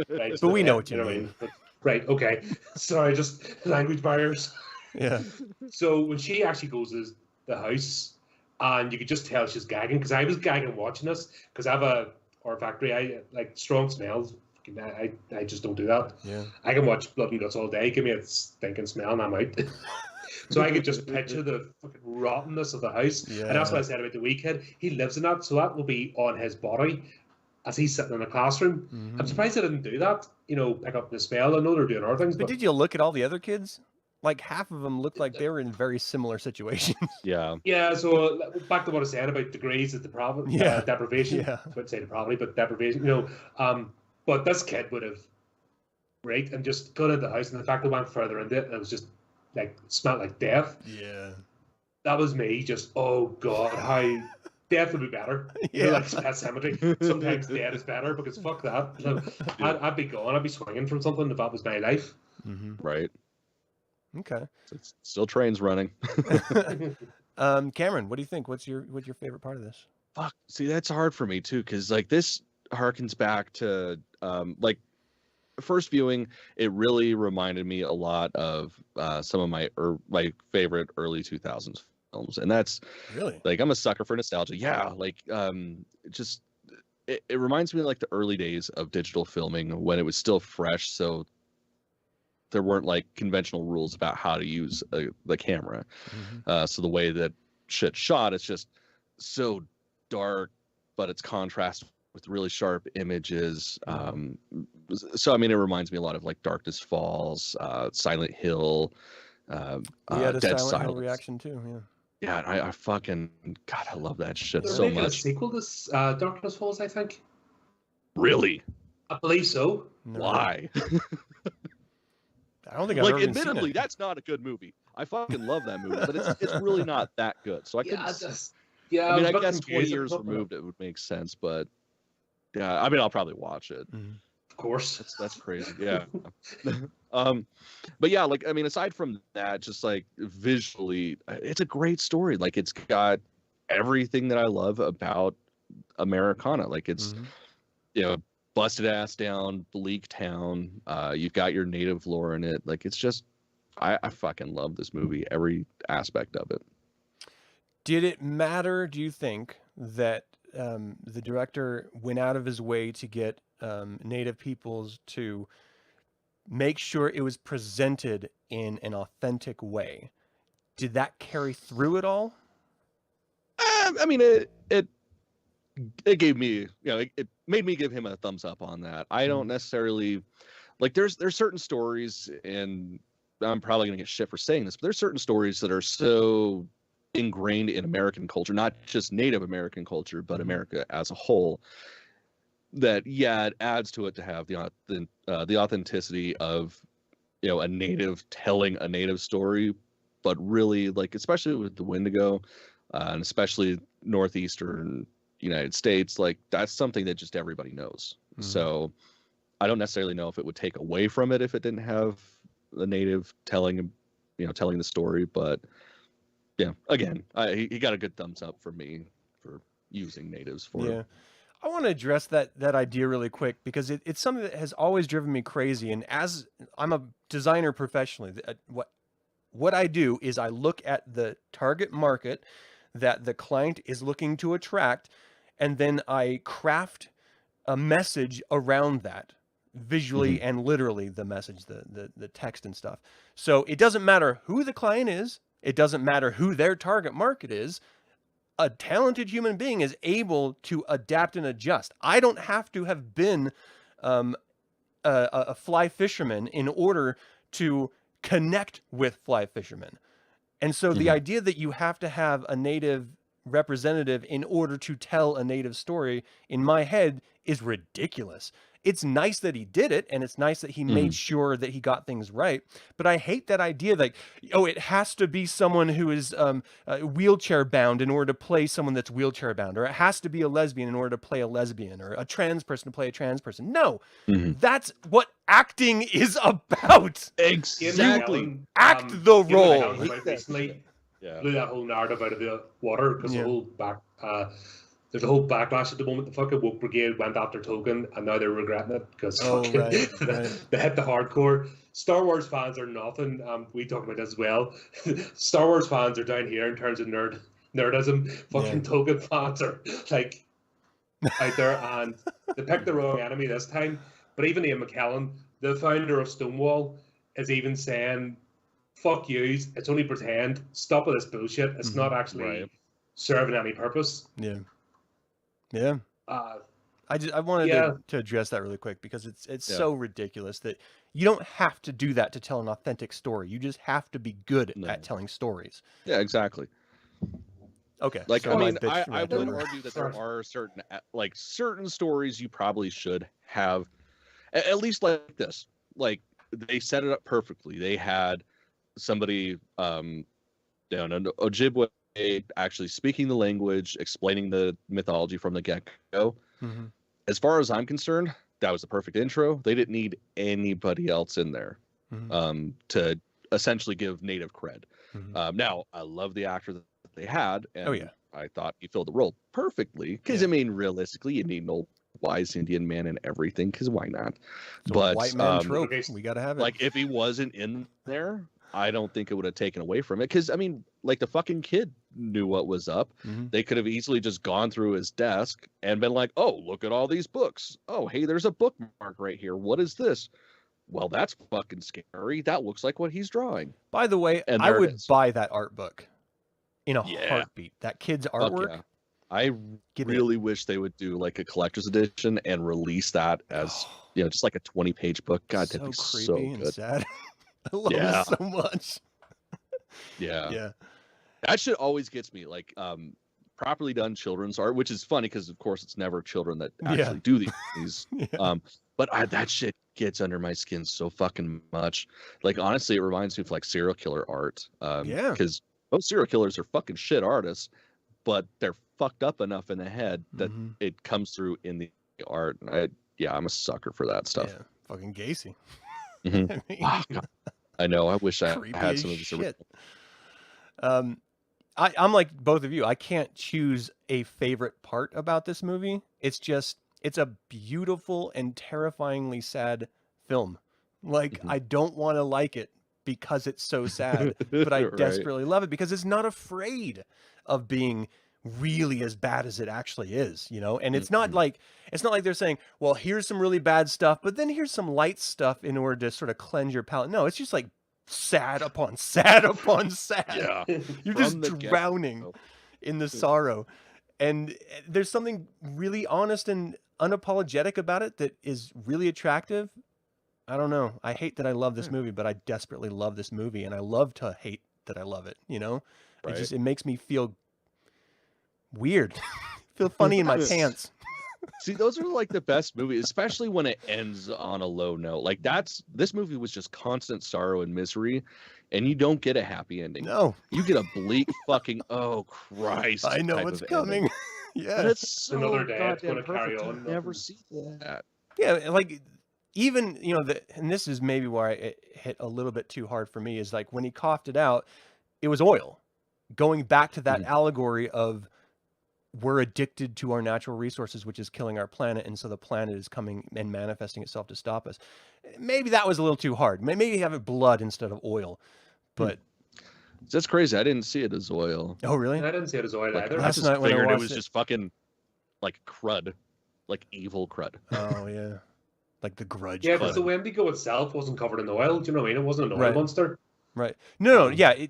Right, but we know what you mean. But, right, okay. Sorry, just language barriers. Yeah. So when she actually goes to the house, and you could just tell she's gagging, because I was gagging watching this, because I have a horror factory. I like strong smells. I just don't do that. Yeah. I can watch blood and guts all day. Give me a stinking smell and I'm out. So I could just picture the fucking rottenness of the house. Yeah. And that's what I said about the wee kid. He lives in that, so that will be on his body as he's sitting in a classroom. I'm surprised they didn't do that, pick up the smell. I know they're doing other things. But did you look at all the other kids? Like, half of them looked like they were in very similar situations. Yeah. Yeah, so back to what I said about degrees of deprivation. I wouldn't say depravity, but deprivation. But this kid would have raked and just got into the house, and the fact they went further into it, and it was just like smelled like death. Yeah, that was me. Just, oh god, how death would be better. Like Pet Cemetery. Sometimes dead is better, because fuck that. I'd be gone. I'd be swinging from something if that was my life. Right. Okay. It's still trains running. Cameron, what do you think? What's your favorite part of this? Fuck. See, that's hard for me too, because like this harkens back to like first viewing. It really reminded me a lot of some of my favorite early 2000s films, and that's Really? like, I'm a sucker for nostalgia. Yeah, like just it reminds me of like the early days of digital filming when it was still fresh, so there weren't like conventional rules about how to use the camera. So the way that shit shot, it's just so dark, but it's contrast with really sharp images. So I mean, it reminds me a lot of like Darkness Falls, Silent Hill. We had a Dead Silent Hill Silence. reaction too. Yeah, I fucking God, I love that shit They're so making a much. sequel to Darkness Falls, I think. Really? I believe so. Why? I don't think I've Like, ever even seen admittedly, it. that's not a good movie. I fucking love that movie, but it's really not that good. So I couldn't. I mean, I guess 20 years removed, it would make sense, but yeah, I mean, I'll probably watch it. Of course. That's crazy. Yeah. But yeah, like, I mean, aside from that, just like visually, it's a great story. Like, it's got everything that I love about Americana. Like, it's, you know, busted ass down, bleak town. You've got your native lore in it. Like, it's just, I fucking love this movie, every aspect of it. Did it matter, do you think, that the director went out of his way to get Native peoples to make sure it was presented in an authentic way? Did that carry through at all? I mean, it gave me, you know, it made me give him a thumbs up on that. I don't necessarily like. There's certain stories, and I'm probably gonna get shit for saying this, but there's certain stories that are so ingrained in American culture, not just Native American culture, but America as a whole, that yeah, it adds to it to have the authenticity of, you know, a native telling a native story. But really, like, especially with the Wendigo, and especially northeastern United States, like, that's something that just everybody knows. So I don't necessarily know if it would take away from it if it didn't have the native telling the story. But yeah, again, he got a good thumbs up for me for using natives for it. I want to address that idea really quick, because it's something that has always driven me crazy. And as I'm a designer professionally, what I do is I look at the target market that the client is looking to attract, and then I craft a message around that, visually and literally, the message, the text and stuff. So it doesn't matter who the client is. It doesn't matter who their target market is. A talented human being is able to adapt and adjust. I don't have to have been a fly fisherman in order to connect with fly fishermen. And so the idea that you have to have a native representative in order to tell a native story, in my head, is ridiculous. It's nice that he did it, and it's nice that he made sure that he got things right. But I hate that idea that, oh, it has to be someone who is wheelchair bound in order to play someone that's wheelchair bound, or it has to be a lesbian in order to play a lesbian, or a trans person to play a trans person. No, that's what acting is about. Exactly. Act the role. Recently, blew that whole narrative out of the water, because there's a whole backlash at the moment. The fucking woke brigade went after Token, and now they're regretting it because they hit the hardcore. Star Wars fans are nothing. We talk about this as well. Star Wars fans are down here in terms of nerdism. Fucking Token fans are like out there, and they picked the wrong enemy this time. But even Ian McKellen, the founder of Stonewall, is even saying, "Fuck yous! It's only pretend. Stop with this bullshit. It's not actually serving any purpose." Yeah. I wanted to address that really quick, because it's so ridiculous that you don't have to do that to tell an authentic story. You just have to be good at telling stories. Yeah, exactly. Okay. Like, so I mean, I would argue that there are certain stories you probably should have, at least like this. Like, they set it up perfectly. They had somebody, an Ojibwe, actually speaking the language, explaining the mythology from the get-go. As far as I'm concerned, that was the perfect intro. They didn't need anybody else in there to essentially give native cred. Now, I love the actor that they had, and I thought he filled the role perfectly, because I mean, realistically, you need an old wise Indian man and everything, because why not? But white man trope, we gotta have it. Like, if he wasn't in there, I don't think it would have taken away from it. Because, I mean, like, the fucking kid knew what was up. Mm-hmm. They could have easily just gone through his desk and been like, oh, look at all these books. Oh, hey, there's a bookmark right here. What is this? Well, that's fucking scary. That looks like what he's drawing. By the way, And I there it would is. buy that art book in a Yeah. heartbeat. That kid's Fuck artwork. yeah. I Give me really wish they would do like a collector's edition and release that as, just like a 20-page book. God, that'd so be creepy so and good. sad. I love Yeah. it so much. Yeah. Yeah. That shit always gets me. Like, properly done children's art, which is funny because, of course, it's never children that actually do these. Yeah. But that shit gets under my skin so fucking much. Like, honestly, it reminds me of like serial killer art. Yeah. Because most serial killers are fucking shit artists, but they're fucked up enough in the head that Mhm. it comes through in the art. And I'm a sucker for that stuff. Yeah. Fucking Gacy. Mhm. I mean, Ah, God. I know. I wish I creepy had as some of this. shit. I'm like both of you. I can't choose a favorite part about this movie. It's a beautiful and terrifyingly sad film. Like, Mhm. I don't want to like it because it's so sad, but I Right. desperately love it because it's not afraid of being really as bad as it actually is, And it's not Mhm. like they're saying, well, here's some really bad stuff, but then here's some light stuff in order to sort of cleanse your palate. No, it's just like sad upon sad upon sad. Yeah. You're From just the drowning get-go. in the sorrow. And there's something really honest and unapologetic about it that is really attractive. I don't know. I hate that I love this movie, but I desperately love this movie, and I love to hate that I love it, Right. It makes me feel weird. Feel funny in my pants. See, those are like the best movies, especially when it ends on a low note. Like, this movie was just constant sorrow and misery, and you don't get a happy ending. No, You get a bleak fucking oh Christ. I know type what's of coming. ending. Yeah. And it's so Another day, it's goddamn gonna carry perfect. on, You never nothing. see that. Yeah, like even and this is maybe where it hit a little bit too hard for me, is like when he coughed it out, it was oil. Going back to that allegory of we're addicted to our natural resources, which is killing our planet, and so the planet is coming and manifesting itself to stop us. Maybe that was a little too hard. Maybe have it blood instead of oil. But That's crazy. I didn't see it as oil. oh really? I didn't see it as oil Like, either. I Last just night when I figured it watched was it- just fucking like crud, like evil crud. Oh yeah, like the Grudge. Yeah, crud. because the Wendigo itself wasn't covered in oil. Do you know what I mean? It wasn't an oil Right. monster. Right. No, yeah.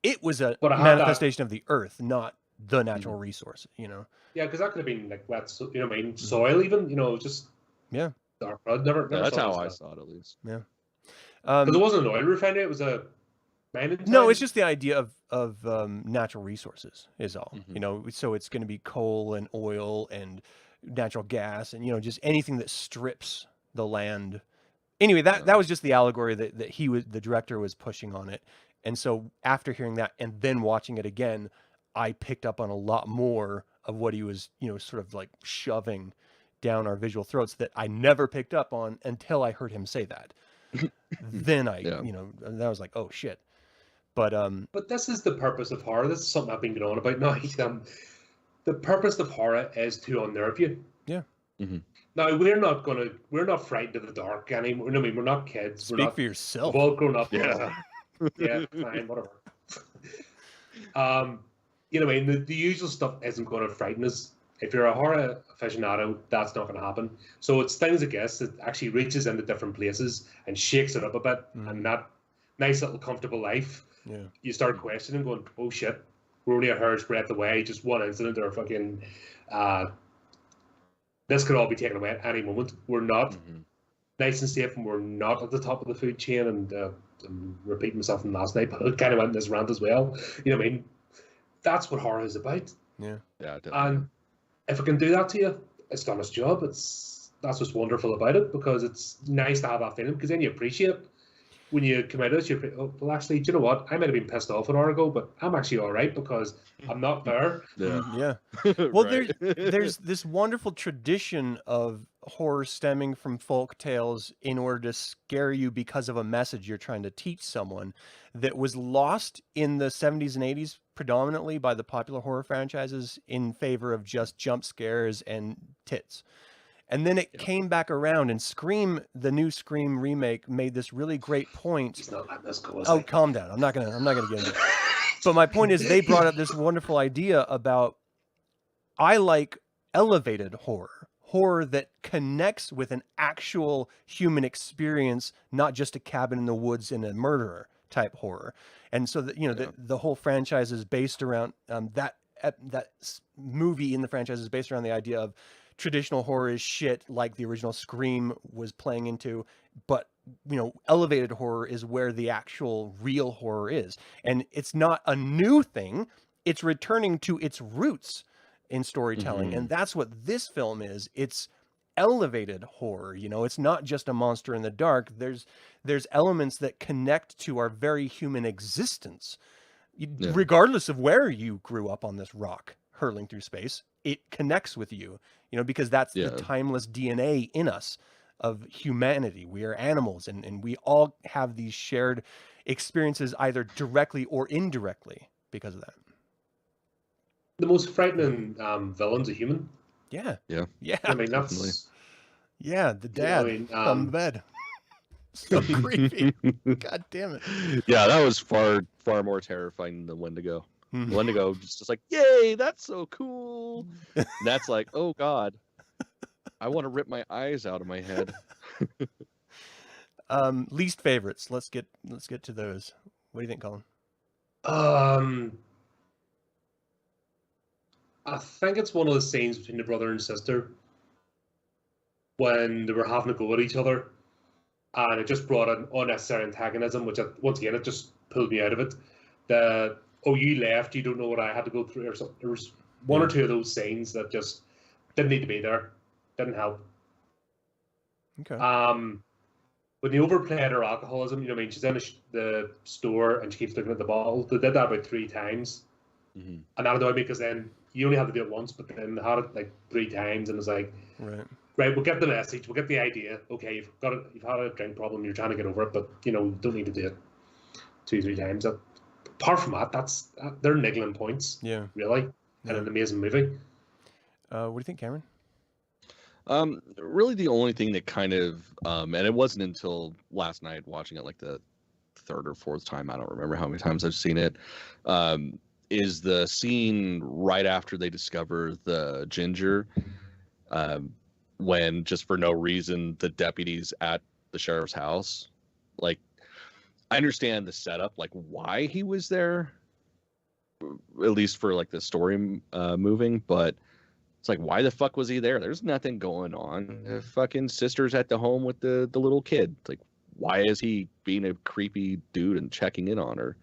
It was a But I had manifestation of the earth, not the natural resource. Yeah, because that could have been like wet, you know what I mean? Soil even, just Yeah. dark blood. Never Yeah, that's saw how I that. saw it, at least. Because it wasn't an oil refinery, it was a mining No, town. it's just the idea of natural resources is all. So it's going to be coal and oil and natural gas and just anything that strips the land. Anyway, that was just the allegory that the director was pushing on it. And so after hearing that and then watching it again, I picked up on a lot more of what he was sort of like shoving down our visual throats that I never picked up on until I heard him say that. Then I and I was like, oh shit. But this is the purpose of horror. This is something I've been going on about now. The purpose of horror is to unnerve you. Yeah. Mm-hmm. Now we're not frightened of the dark anymore. I mean, we're not kids. speak we're not, for yourself. We've all grown up. Yeah. Yeah, fine, whatever. You know what I mean? The usual stuff isn't going to frighten us. If you're a horror aficionado, that's not going to happen. So it's things, I guess, that actually reaches into different places and shakes it up a bit. And that nice little comfortable life, you start questioning, going, oh shit, we're only a hair's breadth away, just one incident or fucking, this could all be taken away at any moment. We're not nice and safe, and we're not at the top of the food chain. And I'm repeating myself from last night, but I kind of went in this rant as well. You know what I mean? That's what horror is about. Yeah. Yeah, definitely. And if it can do that to you, it's done its job. That's what's wonderful about it, because it's nice to have that feeling, because then you appreciate when you come out of it, well, actually, do you know what? I might have been pissed off an hour ago, but I'm actually all right because I'm not there. Yeah. Well, Right. there's this wonderful tradition of horror stemming from folk tales in order to scare you because of a message you're trying to teach someone, that was lost in the 70s and 80s predominantly by the popular horror franchises in favor of just jump scares and tits. And then it came back around, and Scream, the new Scream remake, made this really great point. He's not letting us go. Oh, calm down. I'm not gonna get into it. But my point is, they brought up this wonderful idea about, I like elevated horror that connects with an actual human experience, not just a cabin in the woods and a murderer type horror. And so that, the whole franchise is based around that movie in the franchise is based around the idea of traditional horror is shit, like the original Scream was playing into, but elevated horror is where the actual real horror is. And it's not a new thing, it's returning to its roots in storytelling. And that's what this film is. It's elevated horror. It's not just a monster in the dark. There's elements that connect to our very human existence, regardless of where you grew up on this rock hurtling through space. It connects with you, because that's the timeless DNA in us of humanity. We are animals, and we all have these shared experiences, either directly or indirectly, because of that. The most frightening villain's a human. Yeah. I mean, that's the dad on the bed. So creepy. God damn it. Yeah, that was far more terrifying than Wendigo. Wendigo just like, yay, that's so cool. That's like, oh god, I want to rip my eyes out of my head. Least favorites. Let's get to those. What do you think, Colin? I think it's one of the scenes between the brother and sister when they were having to go at each other, and it just brought an unnecessary antagonism, which once again it just pulled me out of it. You left, you don't know what I had to go through, or something. There was one or two of those scenes that just didn't need to be there, didn't help. Okay. When they overplayed her alcoholism, she's in the store and she keeps looking at the bottle. They did that about 3 times, and that annoyed me because then you only had to do it once, but then they had it like 3 times, and it was like, right, we'll get the message, we'll get the idea. Okay, you've had a drink problem, you're trying to get over it, but you don't need to do it 2-3 times. Apart from that, they're niggling points. Yeah, really, and an amazing movie. What do you think, Cameron? Really, the only thing that kind of, and it wasn't until last night watching it, like the 3rd or 4th time, I don't remember how many times I've seen it, is the scene right after they discover the ginger, when just for no reason the deputies at the sheriff's house, like, I understand the setup, like why he was there, at least for like the story moving, but it's like, why the fuck was he there? There's nothing going on. The fucking sister's at the home with the little kid. It's like, why is he being a creepy dude and checking in on her?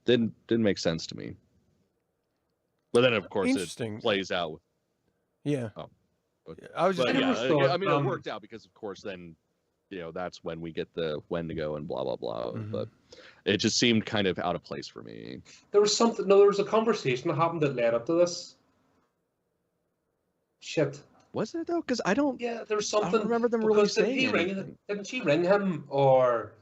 Didn't make sense to me. But then of course it plays out. Yeah. Oh, okay. I was just. I mean, it worked out because of course then, that's when we get the Wendigo and blah blah blah. But it just seemed kind of out of place for me. There was something. No, there was a conversation that happened that led up to this. Shit. Was it though? Because I don't. Yeah, there was something. I don't remember them really saying. Didn't she ring him, or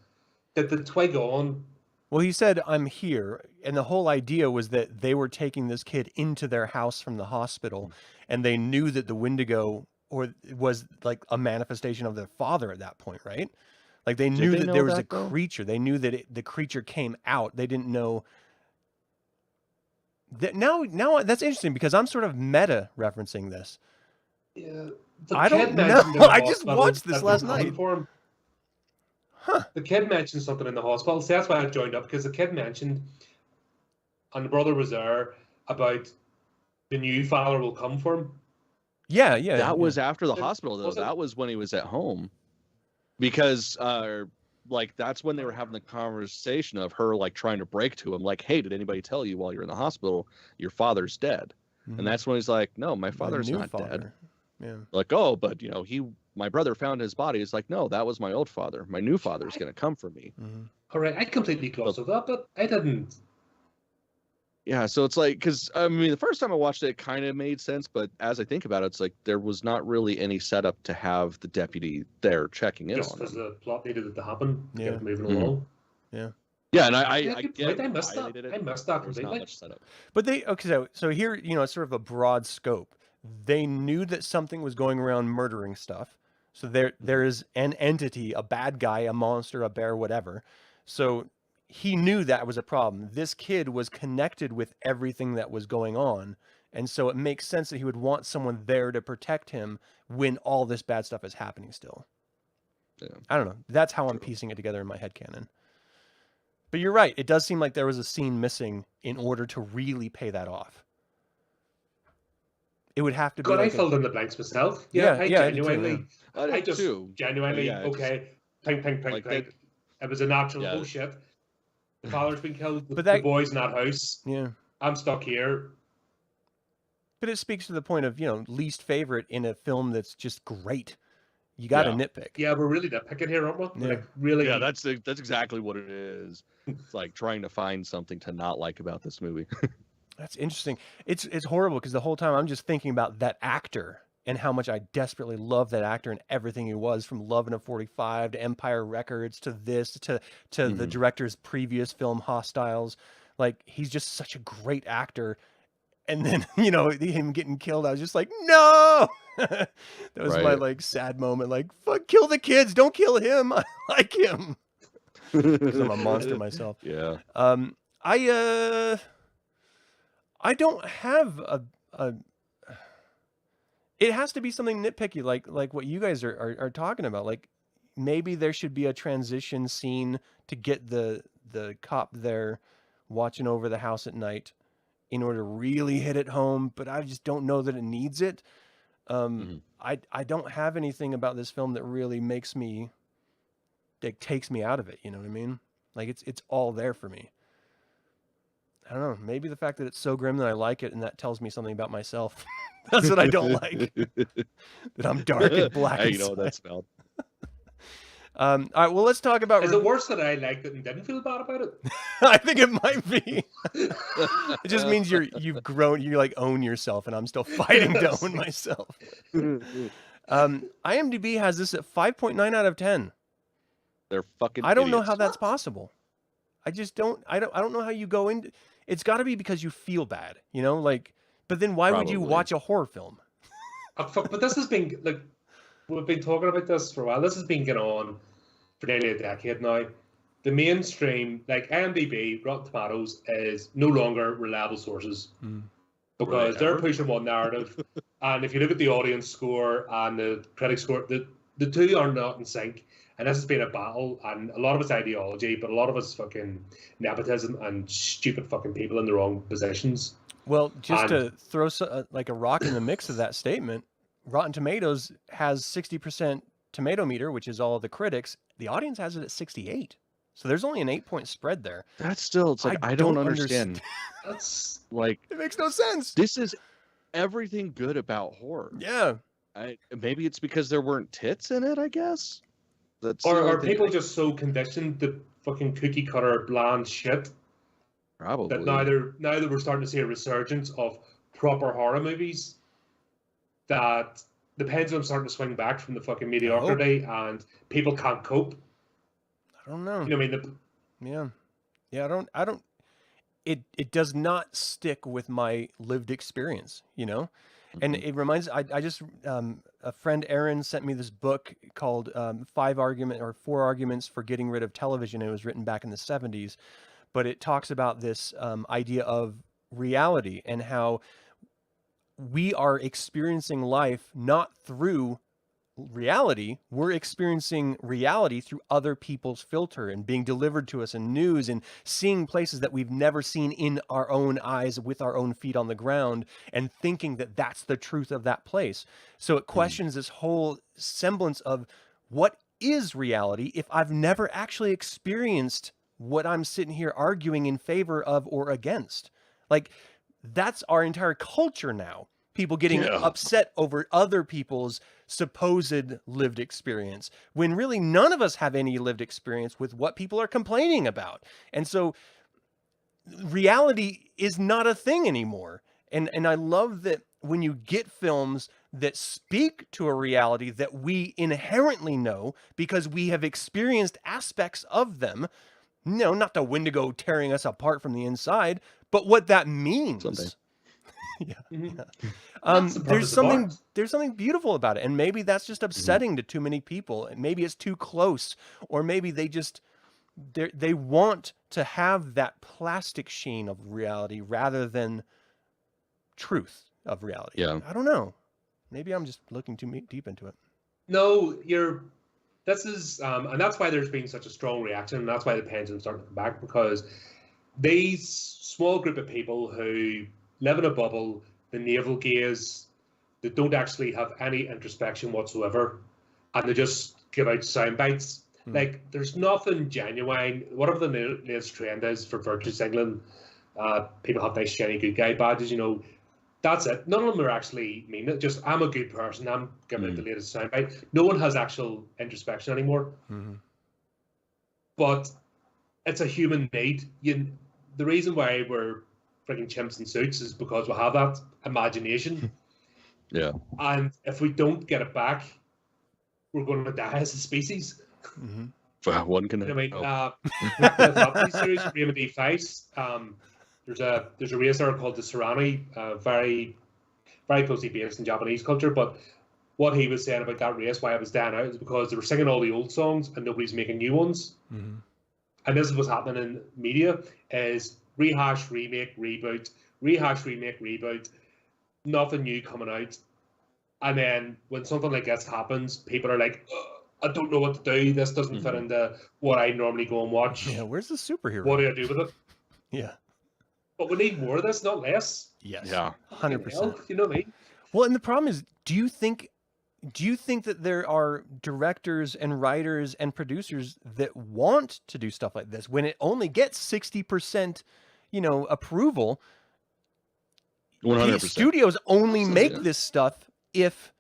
did the twig on? Well, he said, "I'm here," and the whole idea was that they were taking this kid into their house from the hospital, and they knew that the Wendigo was like a manifestation of their father at that point, right? Like they knew that there was a creature. They knew that the creature came out. They didn't know. That now that's interesting because I'm sort of meta referencing this. Yeah, I don't know. I just watched this last night. Huh. The kid mentioned something in the hospital. See, that's why I joined up, because the kid mentioned, and the brother was there, about the new father will come for him. Yeah. That was after the hospital, though. That was when he was at home. Because, that's when they were having the conversation of her, like, trying to break to him, like, hey, did anybody tell you while you're in the hospital your father's dead? And that's when he's like, no, my father's not dead. Yeah. Like, oh, but, my brother found his body. It's like, no, that was my old father. My new father's going to come for me. All right, I completely glossed over that, but I didn't. Yeah, so it's like, because, I mean, the first time I watched it, it kind of made sense, but as I think about it, it's like there was not really any setup to have the deputy there checking in on him. Just because the plot needed it to happen, to get moving along. Yeah. Yeah, and I get I missed that. I missed that completely. Not much setup. But so here, it's sort of a broad scope. they knew that something was going around murdering stuff. So there is an entity, a bad guy, a monster, a bear, whatever. So he knew that was a problem. This kid was connected with everything that was going on. And so it makes sense that he would want someone there to protect him when all this bad stuff is happening still. Yeah. I don't know. That's how I'm piecing it together in my headcanon. But you're right. It does seem like there was a scene missing in order to really pay that off. It would have to be. God, like I filled in the blanks myself. Yeah, I yeah, genuinely, I did just too. genuinely, Yeah, okay, pink, like pink. that- It was a natural, Yeah. oh shit. The father's been killed, But the that- boy's in that house. Yeah. I'm stuck here. But it speaks to the point of, least favorite in a film that's just great. You got to Yeah. nitpick. Yeah, we're really nitpicking here, aren't we? Yeah. Like, really. Yeah, that's exactly what it is. It's like trying to find something to not like about this movie. That's interesting. It's horrible because the whole time I'm just thinking about that actor and how much I desperately love that actor and everything he was, from Love in a 45 to Empire Records to this to the director's previous film Hostiles. Like, he's just such a great actor. And then, him getting killed, I was just like, no! That was my Right. sad moment. Like, fuck, kill the kids. Don't kill him. I like him. Because I'm a monster myself. Yeah. I don't have a it has to be something nitpicky, like what you guys are talking about. Like, maybe there should be a transition scene to get the cop there watching over the house at night in order to really hit it home, but I just don't know that it needs it. I don't have anything about this film that really makes me, that takes me out of it, you know what I mean? Like, it's all there for me. I don't know. Maybe the fact that it's so grim that I like it, and that tells me something about myself. That's what I don't like. That I'm dark and black. Hey, you know inside. what that's about. All right. Well, let's talk about. Is it worse that I liked it and didn't feel bad about it? I think it might be. It just means you've grown. You own yourself, and I'm still fighting to own myself. IMDb has this at 5.9 out of 10. They're fucking. I don't know idiots. how that's possible. I just don't. I don't know how you go into. It's got to be because you feel bad, But then why would you Probably. watch a horror film? Oh, fuck, but this has been, like, we've been talking about this for a while. This has been going on for nearly a decade now. The mainstream, like IMDb, Rotten Tomatoes, is no longer reliable sources because Right, they're ever? pushing one narrative. And if you look at the audience score and the critic score, the two are not in sync. And this has been a battle, and a lot of it's ideology, but a lot of it's fucking nepotism and stupid fucking people in the wrong positions. Well, just And- to throw like a rock in the mix of that statement, Rotten Tomatoes has 60% tomato meter, which is all of the critics. The audience has it at 68. So there's only an 8-point spread there. That's still. It's like I I don't don't understand. That's Like, It makes no sense. this is everything good about horror. Yeah. Maybe it's because there weren't tits in it. I guess. That's the or only are thing people I- just so conditioned to fucking cookie cutter bland shit probably that now that we're starting to see a resurgence of proper horror movies, that the pendulum's starting to swing back from the fucking mediocrity and people can't cope. I don't know. You know what I mean? Yeah. Yeah, I don't it does not stick with my lived experience, And it reminds I just a friend Aaron sent me this book called 4 Arguments for Getting Rid of Television. It was written back in the 70s, but it talks about this idea of reality and how we are experiencing life not through reality. We're experiencing reality through other people's filter and being delivered to us in news and seeing places that we've never seen in our own eyes with our own feet on the ground and thinking that that's the truth of that place. So it questions this whole semblance of what is reality if I've never actually experienced what I'm sitting here arguing in favor of or against. Like, that's our entire culture now. People getting upset over other people's supposed lived experience, when really none of us have any lived experience with what people are complaining about. And so reality is not a thing anymore. And I love that when you get films that speak to a reality that we inherently know because we have experienced aspects of them, not the Wendigo tearing us apart from the inside, but what that means. Someday. Yeah. Mhm. Yeah. That's the purpose of art. There's something beautiful about it, and maybe that's just upsetting to too many people. Maybe it's too close, or maybe they want to have that plastic sheen of reality rather than truth of reality. Yeah. I don't know. Maybe I'm just looking too deep into it. No, this is, and that's why there's been such a strong reaction, and that's why the pendulum's starting to come back, because these small group of people who live in a bubble, the navel gaze, they don't actually have any introspection whatsoever, and they just give out sound bites. Like, there's nothing genuine. Whatever the latest trend is for virtue signaling, people have nice shiny good guy badges, that's it. None of them are actually mean it. Just, I'm a good person. I'm giving out the latest soundbite. No one has actual introspection anymore. Mm-hmm. But it's a human need. The reason why we're freaking chimps in suits is because we have that imagination. Yeah. And if we don't get it back, we're going to die as a species. Mm-hmm. Well, one can. I mean, the Property series, Raymond D. Feist, there's a racer called the Serrani, very, very closely based in Japanese culture. But what he was saying about that race, why it was dying out, is because they were singing all the old songs and nobody's making new ones. Mm-hmm. And this is what's happening in media: is rehash, remake, reboot, rehash, remake, reboot, nothing new coming out. And then when something like this happens, people are like, I don't know what to do. This doesn't fit into what I normally go and watch. Yeah, where's the superhero? What do I do with it? Yeah. But we need more of this, not less. Yes. Yeah. 100%. You know what I mean? Well, and the problem is, do you think that there are directors and writers and producers that want to do stuff like this when it only gets 60%, approval? 100%. Studios only make this stuff if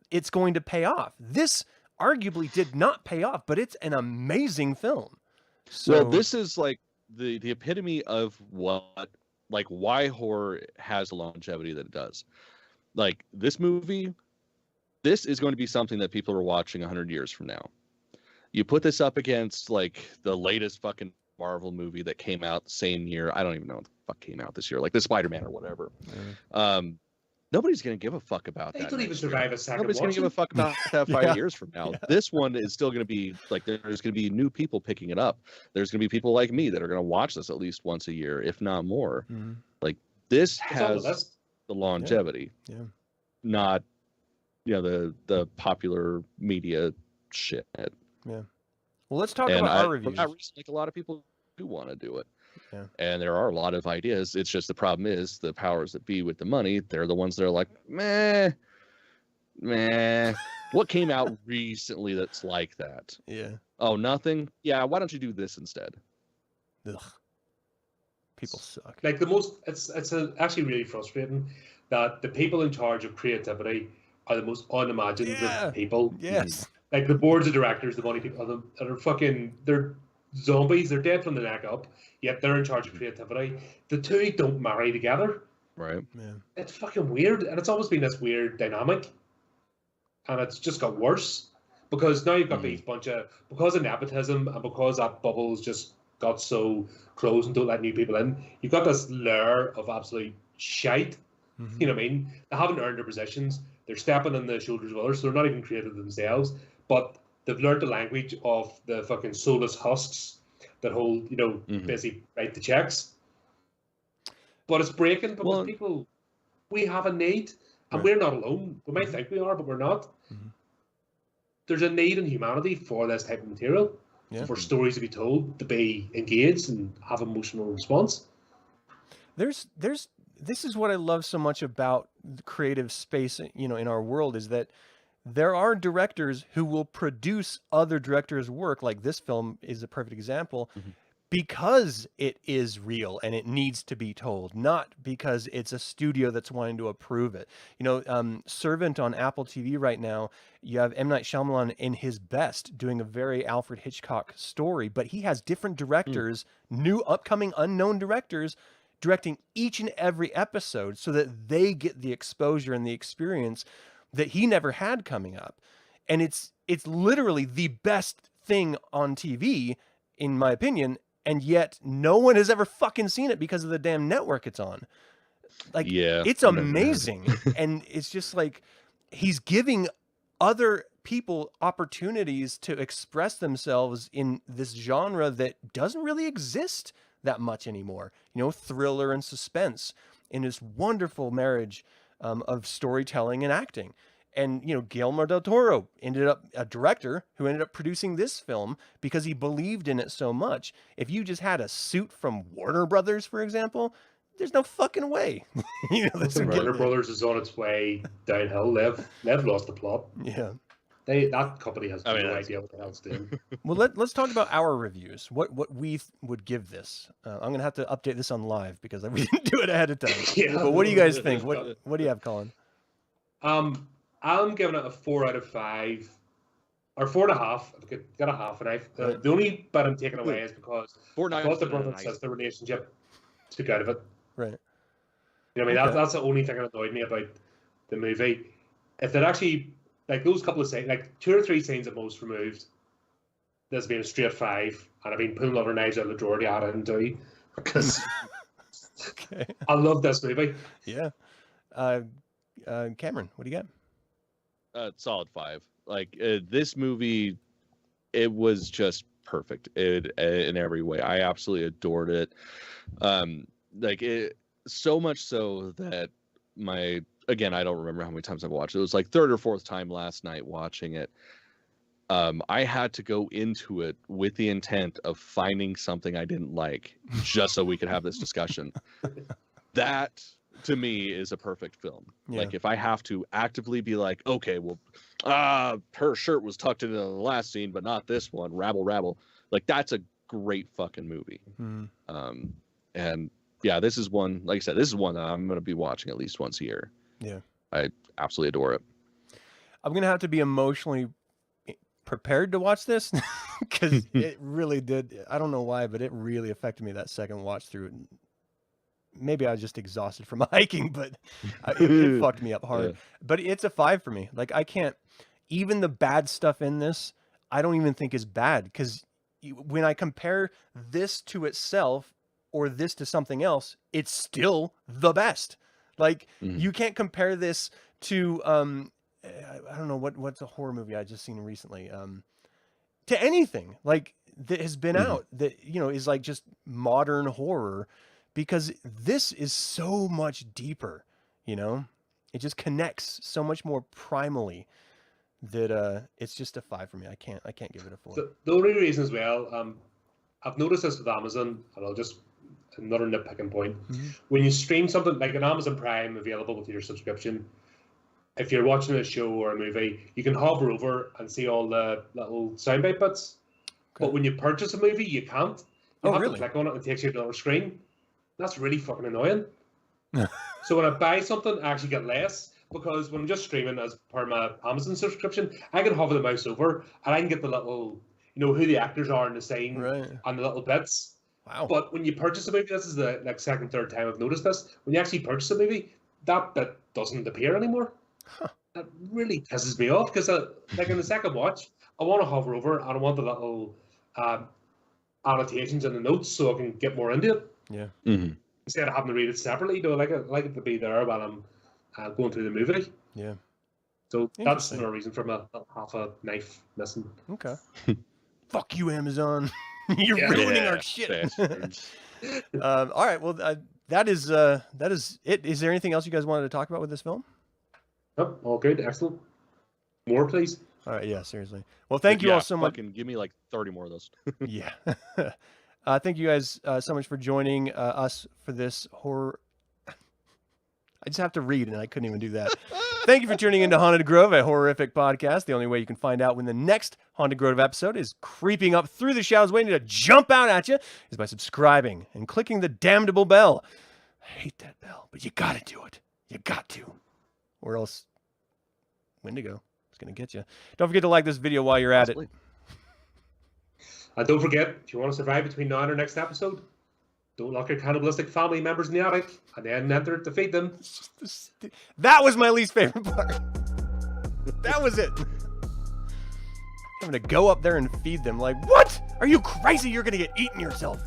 it's going to pay off. This arguably did not pay off, but it's an amazing film. So Well, this is like the epitome of why horror has the longevity that it does. Like, this movie, this is going to be something that people are watching 100 years from now. You put this up against like the latest fucking Marvel movie that came out the same year. I don't even know what the fuck came out this year, like the Spider-Man or whatever. Nobody's going to give a fuck about that. They don't even survive a second. Nobody's going to give a fuck about that 5 years from now. Yeah. This one is still going to be like, there's going to be new people picking it up. There's going to be people like me that are going to watch this at least once a year, if not more. Mm-hmm. Like, this It's has all the longevity, Yeah. not the popular media shit. Yeah. Well, let's talk And about our for reviews. that reason, like, a lot of people do want to do it. Yeah. And there are a lot of ideas. It's just the problem is the powers that be with the money, they're the ones that are like, meh. What came out recently that's like that? Yeah. Oh, nothing? Yeah, why don't you do this instead? Ugh. People suck. Like it's actually really frustrating that the people in charge of creativity are the most unimaginative people. Yes. Like the boards of directors, the money people they're zombies. They're dead from the neck up. Yet they're in charge of creativity. The two don't marry together. Right. Yeah. It's fucking weird, and it's always been this weird dynamic, and it's just got worse because now you've got these because of nepotism and because that bubble's just got so closed and don't let new people in. You've got this layer of absolute shite. Mm-hmm. You know what I mean? They haven't earned their positions. They're stepping on the shoulders of others, so they're not even creative themselves. But they've learned the language of the fucking soulless husks that hold, basically write the checks. But it's breaking because people, we have a need, and we're not alone. We might think we are, but we're not. Mm-hmm. There's a need in humanity for this type of material, for stories to be told, to be engaged and have emotional response. This is what I love so much about the creative space, in our world, is that there are directors who will produce other directors' work, like this film is a perfect example, because it is real and it needs to be told, not because it's a studio that's wanting to approve it. Servant on Apple TV right now, you have M. Night Shyamalan in his best doing a very Alfred Hitchcock story, but he has different directors, new upcoming unknown directors, directing each and every episode so that they get the exposure and the experience that he never had coming up. And it's literally the best thing on TV, in my opinion, and yet no one has ever fucking seen it because of the damn network it's on. Like, Yeah, it's I remember that. amazing. And it's just like, he's giving other people opportunities to express themselves in this genre that doesn't really exist that much anymore. You know, thriller and suspense in this wonderful marriage of storytelling and acting. And, you know, Guillermo del Toro ended up a director who ended up producing this film because he believed in it so much. If you just had a suit from Warner Brothers, for example, there's no fucking way. You know, this would Warner get... Brothers is on its way downhill. They've lost the plot. Yeah. That company has no I mean, idea what the hell it's doing. Well, let's talk about our reviews. What we would give this. I'm gonna have to update this on live because we didn't do it ahead of time. Yeah. But what do you guys think? What do you have, Colin? I'm giving it a 4 out of 5, or 4.5. If I could get a half a knife. The only bit I'm taking away is because the brother and sister relationship took out of it. Right. You know what I mean? That's the only thing that annoyed me about the movie. If they'd actually, like, those couple of scenes, like 2 or 3 scenes at most removed, there's been a straight 5, and I've been pulling other knives out of the drawer to add it into, because I love this movie. Yeah. Cameron, what do you got? Solid 5. Like, this movie, it was just perfect in every way. I absolutely adored it. Like, it so much so that again, I don't remember how many times I've watched it. It was like 3rd or 4th time last night watching it. I had to go into it with the intent of finding something I didn't like just so we could have this discussion. That, to me, is a perfect film. Yeah. Like, if I have to actively be like, okay, well, her shirt was tucked into the last scene, but not this one, rabble. Like, that's a great fucking movie. Mm-hmm. And yeah, this is one, like I said, this is one that I'm going to be watching at least once a year. Yeah. I absolutely adore it. I'm going to have to be emotionally prepared to watch this because it really did. I don't know why, but it really affected me that second watch through. Maybe I was just exhausted from hiking, but it fucked me up hard. Yeah. But it's a 5 for me. Like, I can't, even the bad stuff in this, I don't even think is bad, because when I compare this to itself or this to something else, it's still the best. Like, you can't compare this to, I don't know, what's a horror movie I just seen recently, to anything like that has been out that, you know, is like just modern horror, because this is so much deeper, you know, it just connects so much more primally that it's just a 5 for me. I can't give it a 4. The only reason as well, I've noticed this with Amazon, and I'll just, another nitpicking point. When you stream something like an Amazon Prime available with your subscription, if you're watching a show or a movie, you can hover over and see all the little soundbite bits. Okay. But when you purchase a movie, you can't. You have to click on it and it takes you to another screen. That's really fucking annoying. So when I buy something, I actually get less, because when I'm just streaming as per my Amazon subscription, I can hover the mouse over and I can get the little, you know, who the actors are in the scene and the little bits. Wow. But when you purchase a movie, this is the second, third time I've noticed this. When you actually purchase a movie, that bit doesn't appear anymore. Huh. That really pisses me off, because like in the second watch, I want to hover over and I want the little annotations and the notes so I can get more into it. Yeah. Instead of having to read it separately, I like it to be there while I'm going through the movie. Yeah. So that's another reason for my half a knife missing. Okay. Fuck you, Amazon. You're ruining our shit. All right. Well, that is it. Is there anything else you guys wanted to talk about with this film? Nope. All good. Excellent. More, please. All right. Yeah. Seriously. Well, thank you all so much. Give me like 30 more of those. Yeah. Thank you guys so much for joining us for this horror. I just have to read, and I couldn't even do that. Thank you for tuning into Haunted Grove, a horrific podcast. The only way you can find out when the next Haunted Grove episode is creeping up through the shadows waiting to jump out at you is by subscribing and clicking the damnable bell. I hate that bell, but you got to do it. You got to. Or else Wendigo is going to get you. Don't forget to like this video while you're at it. And don't forget, if you want to survive between now and our next episode, don't lock your cannibalistic family members in the attic and then enter to feed them. That was my least favorite part. That was it. I'm going to go up there and feed them. Like, what? Are you crazy? You're going to get eaten yourself.